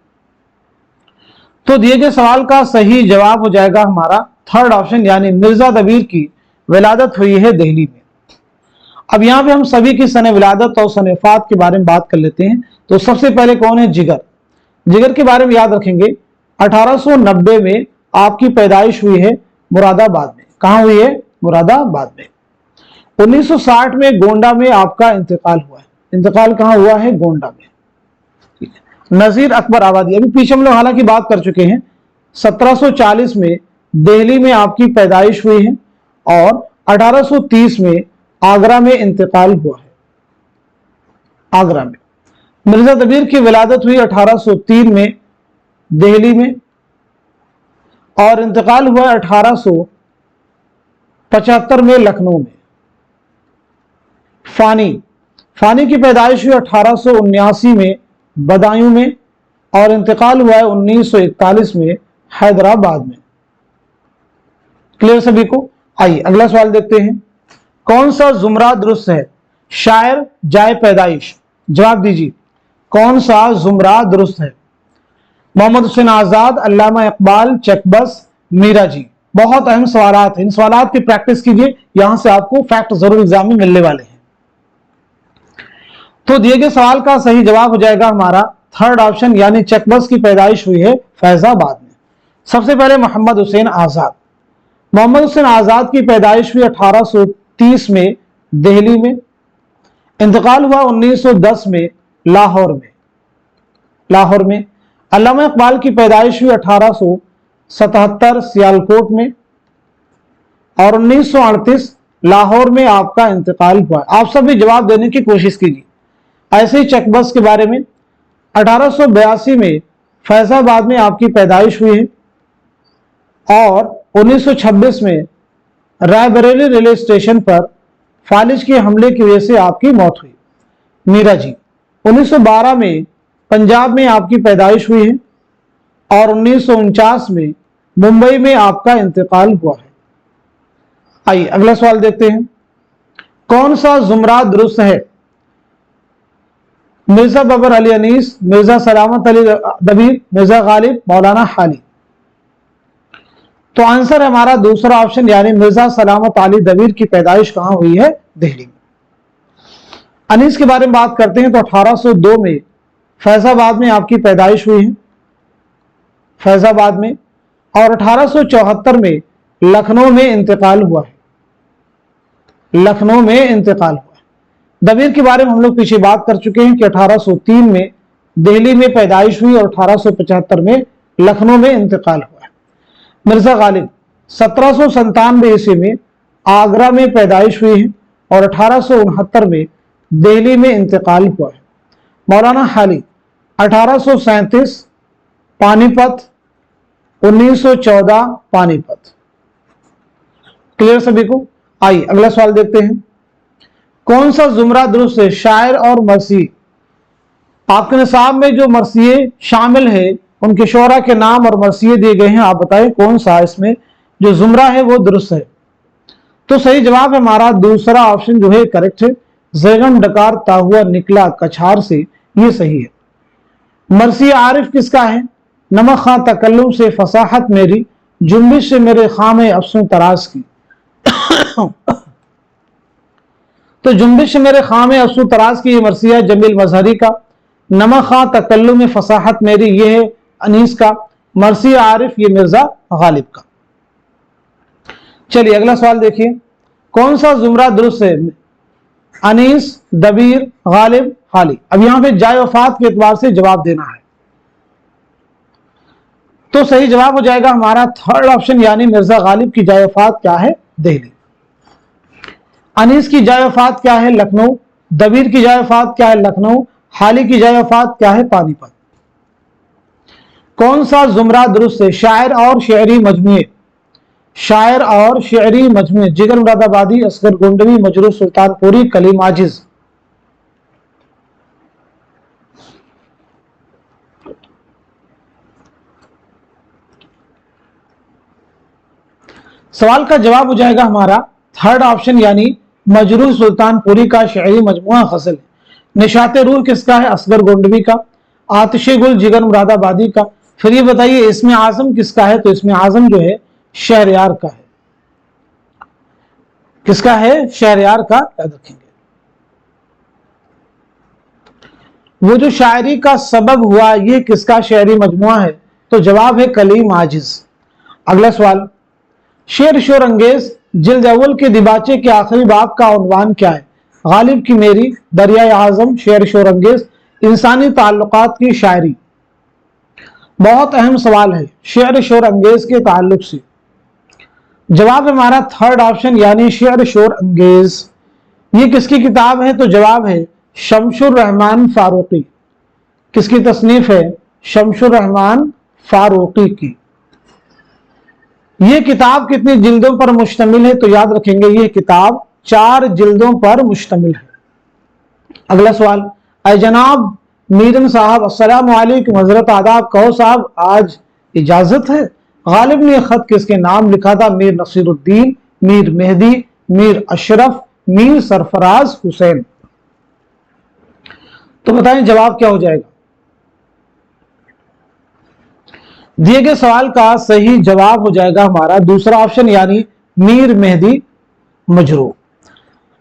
तो दिए गए सवाल का सही जवाब हो जाएगा हमारा थर्ड ऑप्शन यानी मिर्जा दबीर की विलादत हुई है दिल्ली में। अब यहां पे हम सभी की सने विलादत और सने वफात के बारे में बात कर लेते हैं। तो सबसे पहले कौन है? जिगर। जिगर के बारे में याद रखेंगे 1890 में आपकी पैदाइश हुई है मुरादाबाद में। कहां हुई है? मुरादाबाद में। 1960 में गोंडा में आपका इंतकाल हुआ है। इंतकाल कहां हुआ है? गोंडा में। नजीर अकबर आबादी, अभी पीछे हम लोग हालांकि बात कर चुके हैं। 1740 में दिल्ली में आपकी पैदाइश हुई है और 1830 में आगरा में इंतकाल हुआ है। आगरा में। मिर्जा दबीर की विलादत हुई 1803 में दिल्ली में और इंतकाल हुआ 1875 में लखनऊ में। फानी की पैदाइश हुई 1879 में बदायूं में और इंतकाल हुआ है 1941 में हैदराबाद में। क्लियर सभी को? आइए अगला सवाल देखते हैं। कौन सा जुमरा दुरुस्त है? शायर, जाए पैदाइश। जवाब दीजिए कौन सा जुमरा दुरुस्त है? मोहम्मद हुसैन आजाद, अल्लामा इकबाल, चकबस, मीरा जी। बहुत अहम सवालात हैं, इन सवालात की प्रैक्टिस कीजिए, यहां से आपको फैक्ट जरूर एग्जाम में मिलने वाले हैं। तो दिए गए सवाल का सही जवाब हो जाएगा हमारा थर्ड ऑप्शन यानी चकबस की पैदाइश हुई है फैजाबाद में। सबसे पहले मोहम्मद हुसैन आजाद। मोहम्मद हुसैन आजाद की पैदाइश हुई 1830 में दिल्ली में। इंतकाल हुआ 1910 में लाहौर में। अल्लामा इकबाल की पैदाइश हुई 1877 सियालकोट में और 1938 लाहौर में आपका इंतकाल हुआ। आप सब भी जवाब देने की कोशिश कीजिए। ऐसे ही चकबस के बारे में 1882 में फैजाबाद में आपकी पैदाइश हुई है और 1926 में रायबरेली रेलवे स्टेशन पर फालिज के हमले की वजह से आपकी मौत हुई। मीरा जी। 1912 में पंजाब में आपकी पैदाइश हुई है और 1949 में मुंबई में आपका इंतकाल हुआ है। आइए अगला सवाल देखते हैं। कौन सा जुमरा दुरुस्त है? मिर्जा बबर अली अनीस, मिर्जा सलामत अली दबीर, मिर्जा गालिब, मौलाना हाली। तो आंसर है हमारा दूसरा ऑप्शन यानी मिर्जा सलामत अली दबीर की पैदाइश कहां हुई है? दिल्ली में। अनीस के बारे में बात करते हैं तो 1802 में फैजाबाद में आपकी पैदाइश हुई है, फैजाबाद में, और 1874 में लखनऊ में इंतकाल हुआ है। लखनऊ में इंतकाल हुआ है। दबीर के बारे में हम लोग पीछे बात कर चुके हैं कि 1803 में दिल्ली में पैदाइश हुई और 1875 में लखनऊ में इंतकाल हुआ है। मिर्जा गालिब 1797 ईस्वी में आगरा में पैदाइश हुई है और 1869 में दिल्ली में इंतकाल हुआ है। मौलाना हाली 1837 पानीपत, 1914 पानीपत। क्लियर सभी को? आइए अगला सवाल देखते हैं। कौन सा जुमरा दुरुस्त है? शायर और मरसी। आपके निसाब में जो मरसिए शामिल है उनके शोरा के नाम और मरसिए दिए गए हैं, आप बताएं कौन सा इसमें जो जुमरा है वो दुरुस्त है। तो सही जवाब हमारा दूसरा ऑप्शन जो है करेक्ट है। जैगम डकारता हुआ निकला कछार से, ये सही है। मरसी आरिफ किसका है? नमक खां तकल्लुम से फसाहत मेरी, जुम्बिश से मेरे खामे अफसों तराज की। तो जुम्बिश से मेरे खामे अफसों तराज की ये मरसिया जमील मजहरी का। नमक खां तकल्लुम में फसाहत मेरी ये है अनीस का। मरसी आरिफ ये मिर्जा गालिब का। चलिए अगला सवाल देखिए। कौन सा जुमरा दुरुस्त है? अनीस, दबीर, गालिब, हाली। अब यहां पे जाय वफात के एतबार से जवाब देना है। तो सही जवाब हो जाएगा हमारा थर्ड ऑप्शन, यानी मिर्जा गालिब की जाय वफात क्या है? दिल्ली। अनीस की जाय वफात क्या है? लखनऊ। दबीर की जाय वफात क्या है? लखनऊ। हाली की जाय वफात क्या है? पानीपत। कौन सा जुमरा दुरुस्त है? शायर और शेरी मजमुए। शायर और शेरी मजमुए जिगर मुरादाबादी, असगर गोंडवी, मजरूह सुल्तानपुरी, कलीम आजिज। सवाल का जवाब हो जाएगा हमारा थर्ड ऑप्शन, यानी मजरूह सुल्तानपुरी का शेरी मजमुआ गजल। निशाते रूह किसका है? असगर गोंडवी का। आतिशे गुल जिगर मुरादाबादी का। फिर ये बताइए इसमें आजम किसका है? तो इसमें आजम जो है शहरयार का है। किसका है? शहरयार का। याद रखेंगे। वो जो शायरी का सबब हुआ ये किसका शेरी मजमुआ है? तो जवाब है कलीम आजिज। अगला सवाल। शेर शोर अंगेज जिल्द अव्वल के दिबाचे के आखिरी बाब का उन्वान क्या है? गालिब की मेरी, दरियाए आजम, शेर शोर अंगेज, इंसानी ताल्लुकात की शायरी। बहुत अहम सवाल है शेर शोर अंगेज के ताल्लुक से। जवाब हमारा थर्ड ऑप्शन, यानी शेर शोर अंगेज। ये किसकी किताब है? तो जवाब है शमशुर रहमान फारूकी। किसकी तसनीफ है? शमशुर रहमान फारूकी की। ये किताब कितनी जिल्दों पर मुश्तमिल है? तो याद रखेंगे ये किताब 4 जिल्दों पर मुश्तमिल है। अगला सवाल। अय जनाब मीरन साहब अस्सलाम वालेकुम, हजरत आदाब, कहो साहब आज इजाजत है। गालिब ने खत किसके नाम लिखा था? मीर नसीरुद्दीन, मीर मेहदी, मीर अशरफ, मीर सरफराज हुसैन। तो बताएं जवाब क्या हो जाएगा? दिए गए सवाल का सही जवाब हो जाएगा हमारा दूसरा ऑप्शन, यानी मीर मेहदी मजरूह।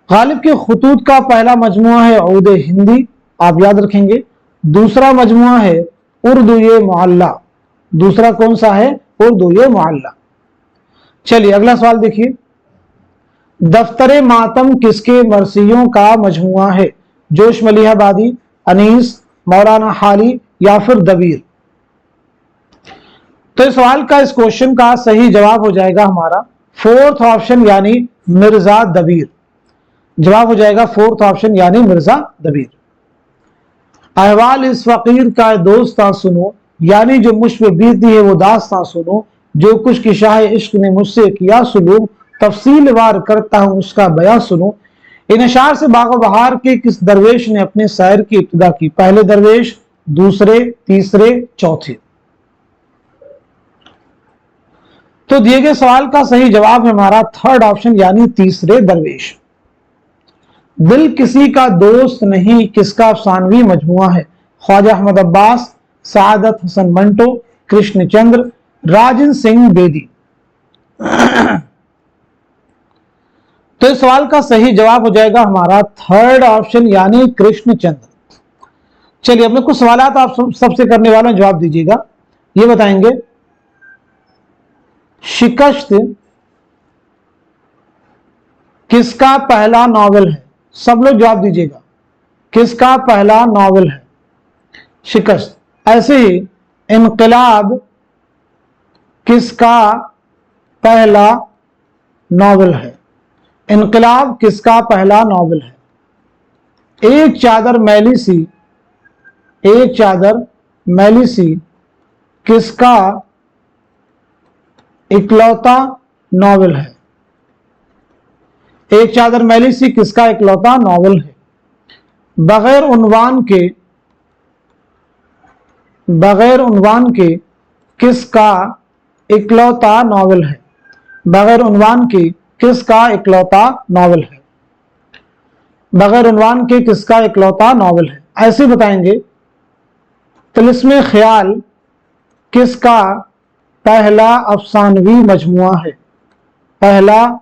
गालिब के खुतूत का पहला मजमुआ है औद हिंदी, आप याद रखेंगे। दूसरा मजमुआ है उर्दू ये मुअल्ला। दूसरा कौन सा है? उर्दू ये मुअल्ला। चलिए अगला सवाल देखिए। दफ्तरे मातम किसके मरसियों का मजमुआ है? जोश मलिहाबादी, अनीस, मौलाना हाली या फिर दबीर। तो इस सवाल का, इस क्वेश्चन का सही जवाब हो जाएगा हमारा फोर्थ ऑप्शन, यानी मिर्जा दबीर। जवाब हो जाएगा फोर्थ ऑप्शन, यानी मिर्जा दबीर। अहवाल इस फकीर का दोस्तां सुनो, यानी जो मुझ पे बीती है वो दास्तां सुनो। जो कुछ की शाह इश्क ने मुझसे किया सुलूक, तफसील वार करता हूं उसका बयां सुनो। इन अशार से बागो बहार के किस दरवेश ने अपने सैर की इब्तिदा की? पहले दरवेश, दूसरे, तीसरे, चौथे। तो दिए गए सवाल का सही जवाब है हमारा थर्ड ऑप्शन, यानी तीसरे दरवेश। दिल किसी का दोस्त नहीं किसका अफसानवी मजमुआ है? ख्वाजा अहमद अब्बास, सादत हसन मंटो, कृष्ण चंद्र, राजन सिंह बेदी। तो इस सवाल का सही जवाब हो जाएगा हमारा थर्ड ऑप्शन, यानी कृष्ण चंद्र। चलिए अब मैं कुछ सवाल आप सबसे करने वाला हूं, जवाब दीजिएगा। ये बताएंगे शिकस्त किसका पहला नॉवेल है? सब लोग जवाब दीजिएगा। किसका पहला नॉवेल है? शिकस्त। ऐसे ही इनकलाब किसका पहला नॉवेल है? इनकलाब किसका पहला नॉवेल है? एक चादर मैली सी एक चादर मैली सी किसका इकलौता नॉवेल है? एक चादर मैली सी किसका इकलौता नॉवेल है? बगैर उन्वान के किसका इकलौता नॉवेल है? बगैर उन्वान के किसका इकलौता नॉवेल है? बगैर उन्वान के किसका इकलौता नॉवेल है? ऐसे बताएंगे। तिलिस्मे ख्याल किसका पहला अफसानवी मजमुआ है? पहला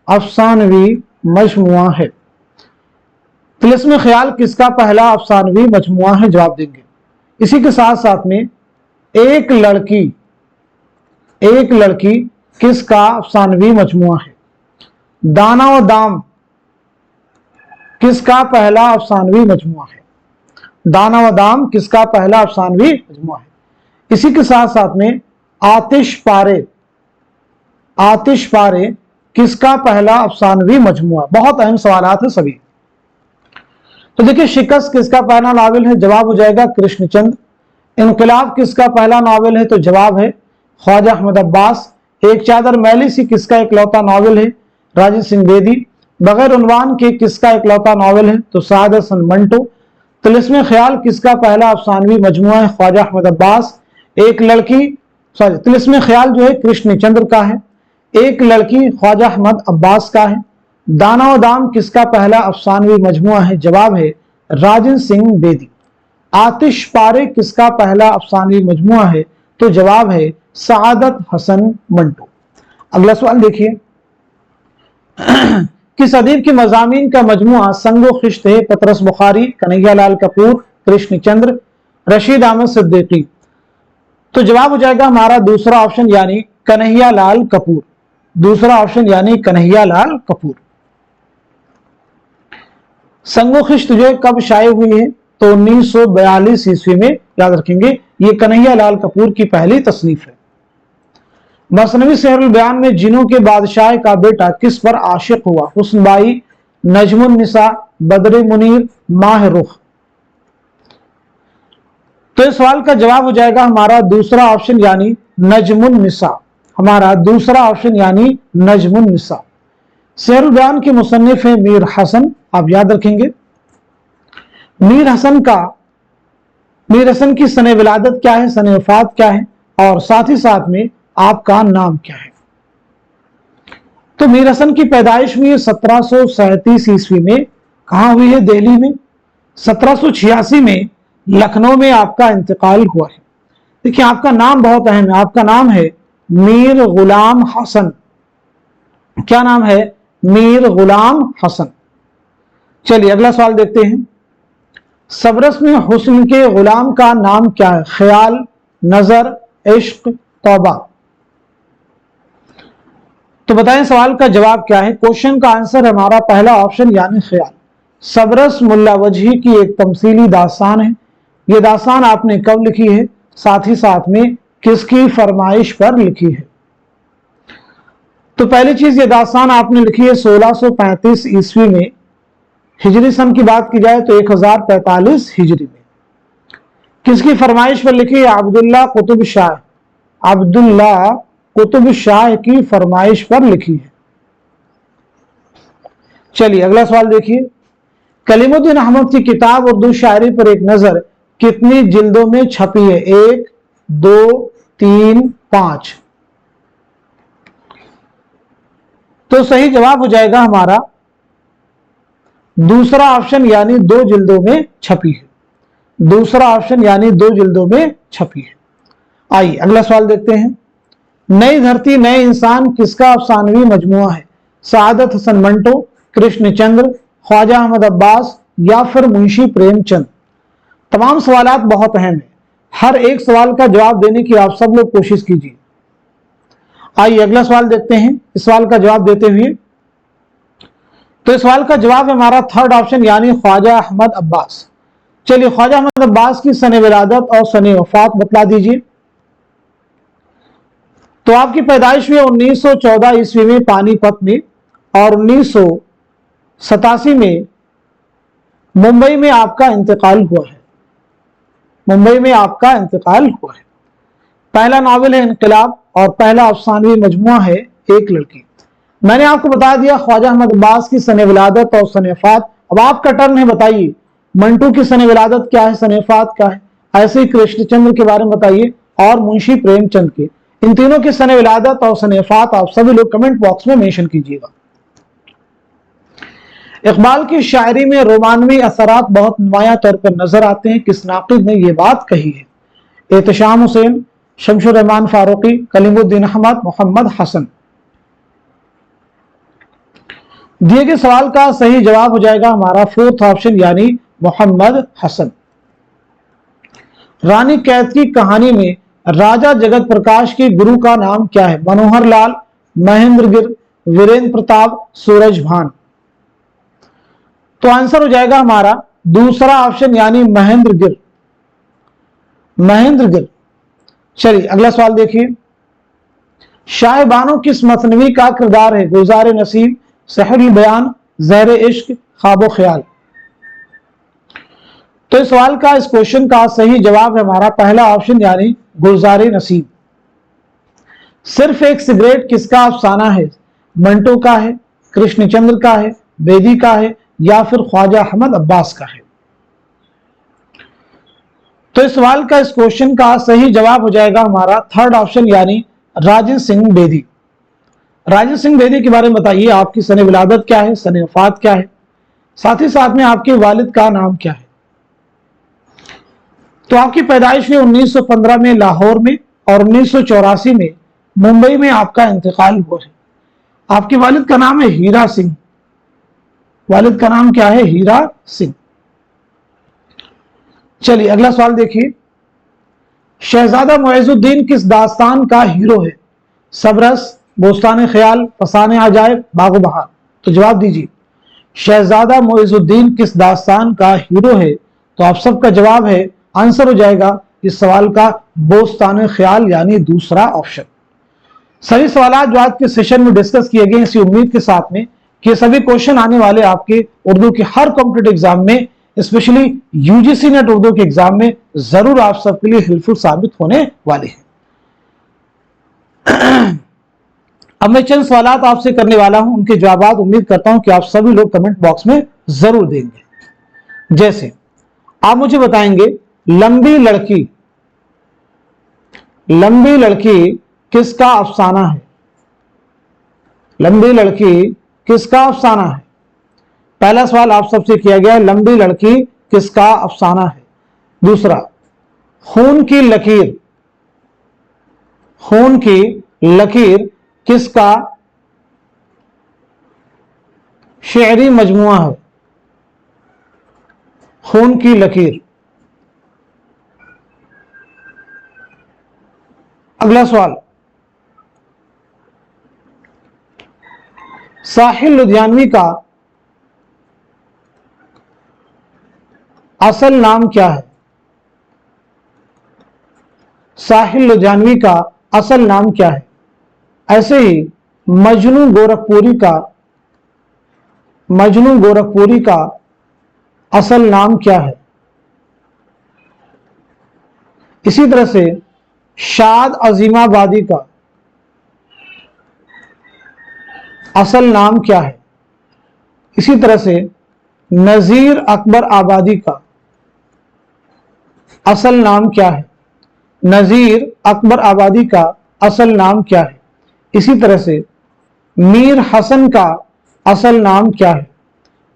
अफसानवी मजमुआ है। तिलिस्मे ख्याल किसका पहला अफसानवी मजमुआ है? जवाब देंगे। इसी के साथ साथ में एक लड़की किसका अफसानवी मजमुआ है? दाना व दाम किसका पहला अफसानवी मजमुआ है? दाना व दाम किसका पहला अफसानवी मजमुआ है? इसी के साथ साथ में आतिश पारे किसका पहला अफसानवी मजमुआ? बहुत अहम सवालात है सभी। तो देखिए, शिकस्त किसका पहला नावल है? जवाब हो जाएगा कृष्णचंद्र। इनकलाब किसका पहला नावल है? तो जवाब है ख्वाजा अहमद अब्बास। एक चादर मैली सी किसका इकलौता नावल है? राजेंद्र सिंह बेदी। बगैर उन्वान के किसका इकलौता नावल है? तो साद हसन मंटो। तिलिस्मे ख्याल किसका पहला अफसानवी मजमुआ है? ख्वाजा अहमद अब्बास। तिलिस्मे ख्याल जो है कृष्णचंद्र का है। एक लड़की ख्वाजा अहमद अब्बास का है। दाना व दाम किसका पहला अफसानवी मजमुआ है? जवाब है राजेंद्र सिंह बेदी। आतिश पारे किसका पहला अफसानवी मजमुआ है? तो जवाब है सादत हसन मंटो। अगला सवाल देखिए, किस अदीब की मज़ामीन का मजमुआ संगो खिश्त है? पतरस बुखारी, कन्हैया लाल कपूर, कृष्णचंद्र, रशीद अहमद सिद्दीकी। तो जवाब हो जाएगा हमारा दूसरा ऑप्शन यानी कन्हैया लाल कपूर। दूसरा ऑप्शन यानी कन्हैया लाल कपूर। संगो खिश्त जो कब शाये हुई है? तो 1942 ईस्वी में। याद रखेंगे, ये कन्हैया लाल कपूर की पहली तसनीफ है। मसनवी सहरुल बयान में जिनों के बादशाह का बेटा किस पर आशिक हुआ? हुस्न बाई, नजमुन निसा, बदर मुनीर, माह रुख। तो इस सवाल का जवाब हो जाएगा हमारा दूसरा ऑप्शन यानी नजमुन निसा। हमारा दूसरा ऑप्शन यानी नजमुन निसा। सहरुल बयान के मुसन्निफ है मीर हसन। आप याद रखेंगे, मीर हसन की सने विलादत क्या है, सने वफात क्या है, और साथ ही साथ में आपका नाम क्या है? तो मीर हसन की पैदाइश हुई है 1737 ईस्वी में। कहां हुई है? दिल्ली में। 1786 में लखनऊ में आपका इंतकाल हुआ है। देखिए, आपका नाम बहुत अहम है। आपका नाम है मीर गुलाम हसन। क्या नाम है? मीर गुलाम हसन। चलिए अगला सवाल देखते हैं। सबरस में हुस्न के गुलाम का नाम क्या है? ख्याल, नजर, इश्क, तौबा। तो बताएं सवाल का जवाब क्या है? क्वेश्चन का आंसर हमारा पहला ऑप्शन यानी ख्याल। सबरस मुल्ला वजही की एक तमसीली दास्तान है। यह दास्तान आपने कब लिखी है? साथ ही साथ में किसकी फरमाइश पर लिखी है? तो पहली चीज, ये दास्तान आपने लिखी है 1635 ईस्वी में। हिजरी सन की बात की जाए तो 1045 हिजरी में। किसकी फरमाइश पर लिखी है? अब्दुल्ला कुतुब शाह की फरमाइश पर लिखी है। चलिए अगला सवाल देखिए। कलीमुद्दीन अहमद की किताब उर्दू शायरी पर एक नजर कितनी जिल्दों में छपी है? 1, 2, 3, 5। तो सही जवाब हो जाएगा हमारा दूसरा ऑप्शन यानी 2 जिल्दों में छपी है। दूसरा ऑप्शन यानी 2 जिल्दों में छपी है। आइए अगला सवाल देखते हैं। नई धरती नए इंसान किसका अफसानवी मजमुआ है? सादत हसन मंटो, कृष्णचंद्र, ख्वाजा अहमद अब्बास या फिर मुंशी प्रेमचंद। तमाम सवालात बहुत अहम है। हर एक सवाल का जवाब देने की आप सब लोग कोशिश कीजिए। आइए अगला सवाल देखते हैं। इस सवाल का जवाब देते हुए, तो इस सवाल का जवाब है हमारा थर्ड ऑप्शन यानी ख्वाजा अहमद अब्बास। चलिए ख्वाजा अहमद अब्बास की सने विलादत और सने वफात बतला दीजिए। तो आपकी पैदाइश हुई 1914 ईस्वी में पानीपत में, और 1987 में मुंबई में आपका इंतकाल हुआ है। मुंबई में आपका इंतकाल हुआ है। पहला नावल है इनकलाब और पहला अफसानवी मजमुआ है एक लड़की। मैंने आपको बता दिया ख्वाजा अहमद अब्बास की सन विलादत और सन वफात। अब आपका टर्न है, बताइए मंटू की सन विलादत क्या है, सन वफात क्या है। ऐसे ही कृष्णचंद्र के बारे में बताइए और मुंशी प्रेमचंद के, इन तीनों की सन विलादत और सन वफात आप सभी लोग कमेंट बॉक्स में मेंशन कीजिएगा। इकबाल की शायरी में रोमानवी असरात बहुत नुमाया तौर पर नजर आते हैं, किस नाक़िद ने यह बात कही है? एहतशाम हुसैन, शमशुर रहमान फारूकी, कलीमुद्दीन अहमद, मोहम्मद हसन। दिए गए सवाल का सही जवाब हो जाएगा हमारा फोर्थ ऑप्शन यानी मोहम्मद हसन। रानी कैद की कहानी में राजा जगत प्रकाश के गुरु का नाम क्या है? मनोहर लाल, महेंद्र गिर, वीरेंद्र प्रताप, सूरज भान। तो आंसर हो जाएगा हमारा दूसरा ऑप्शन यानी महेंद्र गिर, महेंद्र गिर। चलिए अगला सवाल देखिए। शाह बानो किस मसनवी का किरदार है? गुलजार नसीब, सहरुल बयान, ज़हर इश्क, ख्वाबो ख्याल। तो इस सवाल का, इस क्वेश्चन का सही जवाब है हमारा पहला ऑप्शन यानी गुलजार नसीब। सिर्फ एक सिगरेट किसका अफसाना है? मंटो का है, कृष्णचंद्र का है, बेदी का है या फिर ख्वाजा अहमद अब्बास का है? तो इस सवाल का, इस क्वेश्चन का सही जवाब हो जाएगा हमारा थर्ड ऑप्शन यानी राजेंद्र सिंह बेदी। राजेंद्र सिंह बेदी के बारे में बताइए, आपकी सन विलादत क्या है, सन वफात क्या है, साथ ही साथ में आपके वालिद का नाम क्या है? तो आपकी पैदाइश हुई 1915 में लाहौर में और 1984 में मुंबई में आपका इंतकाल हुआ है। आपके वालिद का नाम है हीरा सिंह। वालिद का नाम क्या है? हीरा सिंह। चलिए अगला सवाल देखिए। शहजादा मुइजुद्दीन किस दास्तान का हीरो है? सबरस, बोस्तान ख्याल, फसाने अजायब, बागो बहार। तो जवाब दीजिए, शहजादा मुइजुद्दीन किस दास्तान का हीरो है? तो आप सबका जवाब है, आंसर हो जाएगा इस सवाल का बोस्तान ख्याल यानी दूसरा ऑप्शन। सभी सवाल जो आज के सेशन में डिस्कस किए गए, इसी उम्मीद के साथ में कि सभी क्वेश्चन आने वाले आपके उर्दू के हर कॉम्पिटिटिव एग्जाम में, स्पेशली यूजीसी नेट उर्दू के एग्जाम में जरूर आप सबके लिए हेल्पफुल साबित होने वाले हैं। अब मैं चंद सवाल आपसे करने वाला हूं, उनके जवाब उम्मीद करता हूं कि आप सभी लोग कमेंट बॉक्स में जरूर देंगे। जैसे आप मुझे बताएंगे, लंबी लड़की, लंबी लड़की किसका अफसाना है? लंबी लड़की किसका अफसाना है? पहला सवाल आप सबसे किया गया है, लंबी लड़की किसका अफसाना है। दूसरा, खून की लकीर, खून की लकीर किसका शेरी मजमुआ है? खून की लकीर। अगला सवाल, साहिल लुधियानवी का असल नाम क्या है? साहिल लुधियानवी का असल नाम क्या है? ऐसे ही मजनू गोरखपुरी का, मजनू गोरखपुरी का असल नाम क्या है? इसी तरह से शाद अजीमाबादी का असल नाम क्या है? इसी तरह से नजीर अकबर आबादी का असल नाम क्या है? नजीर अकबर आबादी का असल नाम क्या है? इसी तरह से मीर हसन का असल नाम क्या है?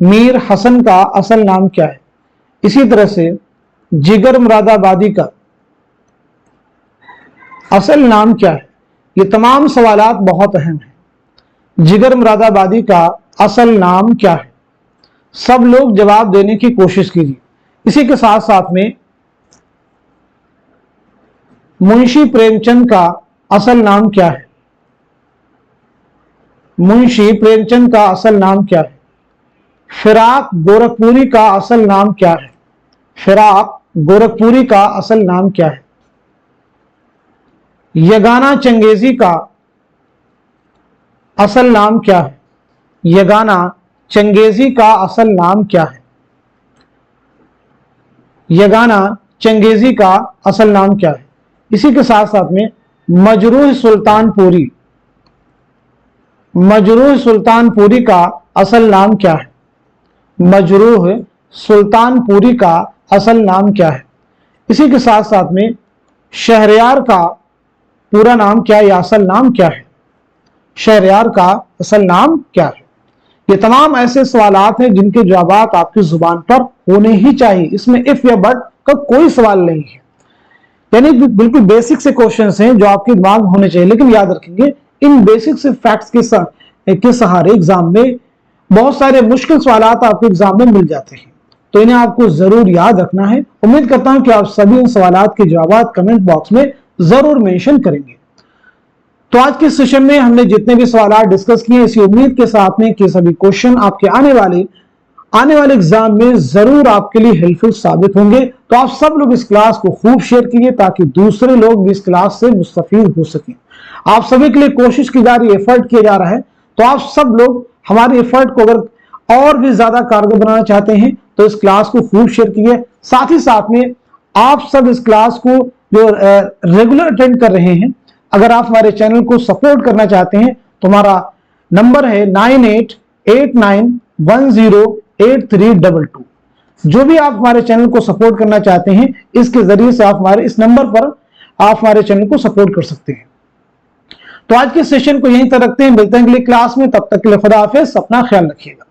मीर हसन का असल नाम क्या है? इसी तरह से जिगर मुरादाबादी का असल नाम क्या है? ये तमाम सवालात बहुत अहम हैं। जिगर मुरादाबादी का असल नाम क्या है? सब लोग जवाब देने की कोशिश कीजिए। इसी के साथ साथ में मुंशी प्रेमचंद का असल नाम क्या है? मुंशी प्रेमचंद का असल नाम क्या है? फिराक गोरखपुरी का असल नाम क्या है? फिराक गोरखपुरी का असल नाम क्या है? यगाना चंगेजी का असल नाम क्या है? यगाना चंगेजी का असल नाम क्या है? यगाना चंगेजी का असल नाम क्या है? इसी के साथ साथ में मजरूह सुल्तानपुरी, मजरूह सुल्तानपुरी का असल नाम क्या है? मजरूह सुल्तानपुरी का असल नाम क्या है? इसी के साथ साथ में शहरयार का पूरा नाम क्या है या असल नाम क्या है? शहरयार का असल नाम क्या है? ये तमाम ऐसे सवालात हैं जिनके जवाब आपकी जुबान पर होने ही चाहिए। इसमें इफ या बट का कोई सवाल नहीं है, यानी बिल्कुल बेसिक से क्वेश्चंस हैं जो आपके दिमाग में होने चाहिए। लेकिन याद रखेंगे, इन बेसिक से फैक्ट्स के सहारे एग्जाम में बहुत सारे मुश्किल सवालात आपको एग्जाम में मिल जाते हैं, तो इन्हें आपको जरूर याद रखना है। उम्मीद करता हूं कि आप सभी इन सवालात के जवाब कमेंट बॉक्स में जरूर मेंशन करेंगे। तो आज के सेशन में हमने जितने भी सवाल डिस्कस किए, इसी उम्मीद के साथ में कि सभी क्वेश्चन आपके आने वाले एग्जाम में जरूर आपके लिए हेल्पफुल साबित होंगे। तो आप सब लोग इस क्लास को खूब शेयर कीजिए ताकि दूसरे लोग भी इस क्लास से मुस्तफीद हो सकें। आप सभी के लिए कोशिश की जा रही है, एफर्ट किया जा रहा है, तो आप सब लोग हमारे एफर्ट को अगर और भी ज्यादा कारगर बनाना चाहते हैं तो इस क्लास को खूब शेयर कीजिए। साथ ही साथ में आप सब इस क्लास को जो रेगुलर अटेंड कर रहे हैं, अगर आप हमारे चैनल को सपोर्ट करना चाहते हैं तो हमारा नंबर है 9889108322। जो भी आप हमारे चैनल को सपोर्ट करना चाहते हैं, इसके जरिए से आप हमारे इस नंबर पर आप हमारे चैनल को सपोर्ट कर सकते हैं। तो आज के सेशन को यहीं तक रखते हैं, मिलते हैं अगली क्लास में, तब तक के लिए खुदा हाफिज, अपना ख्याल रखिएगा।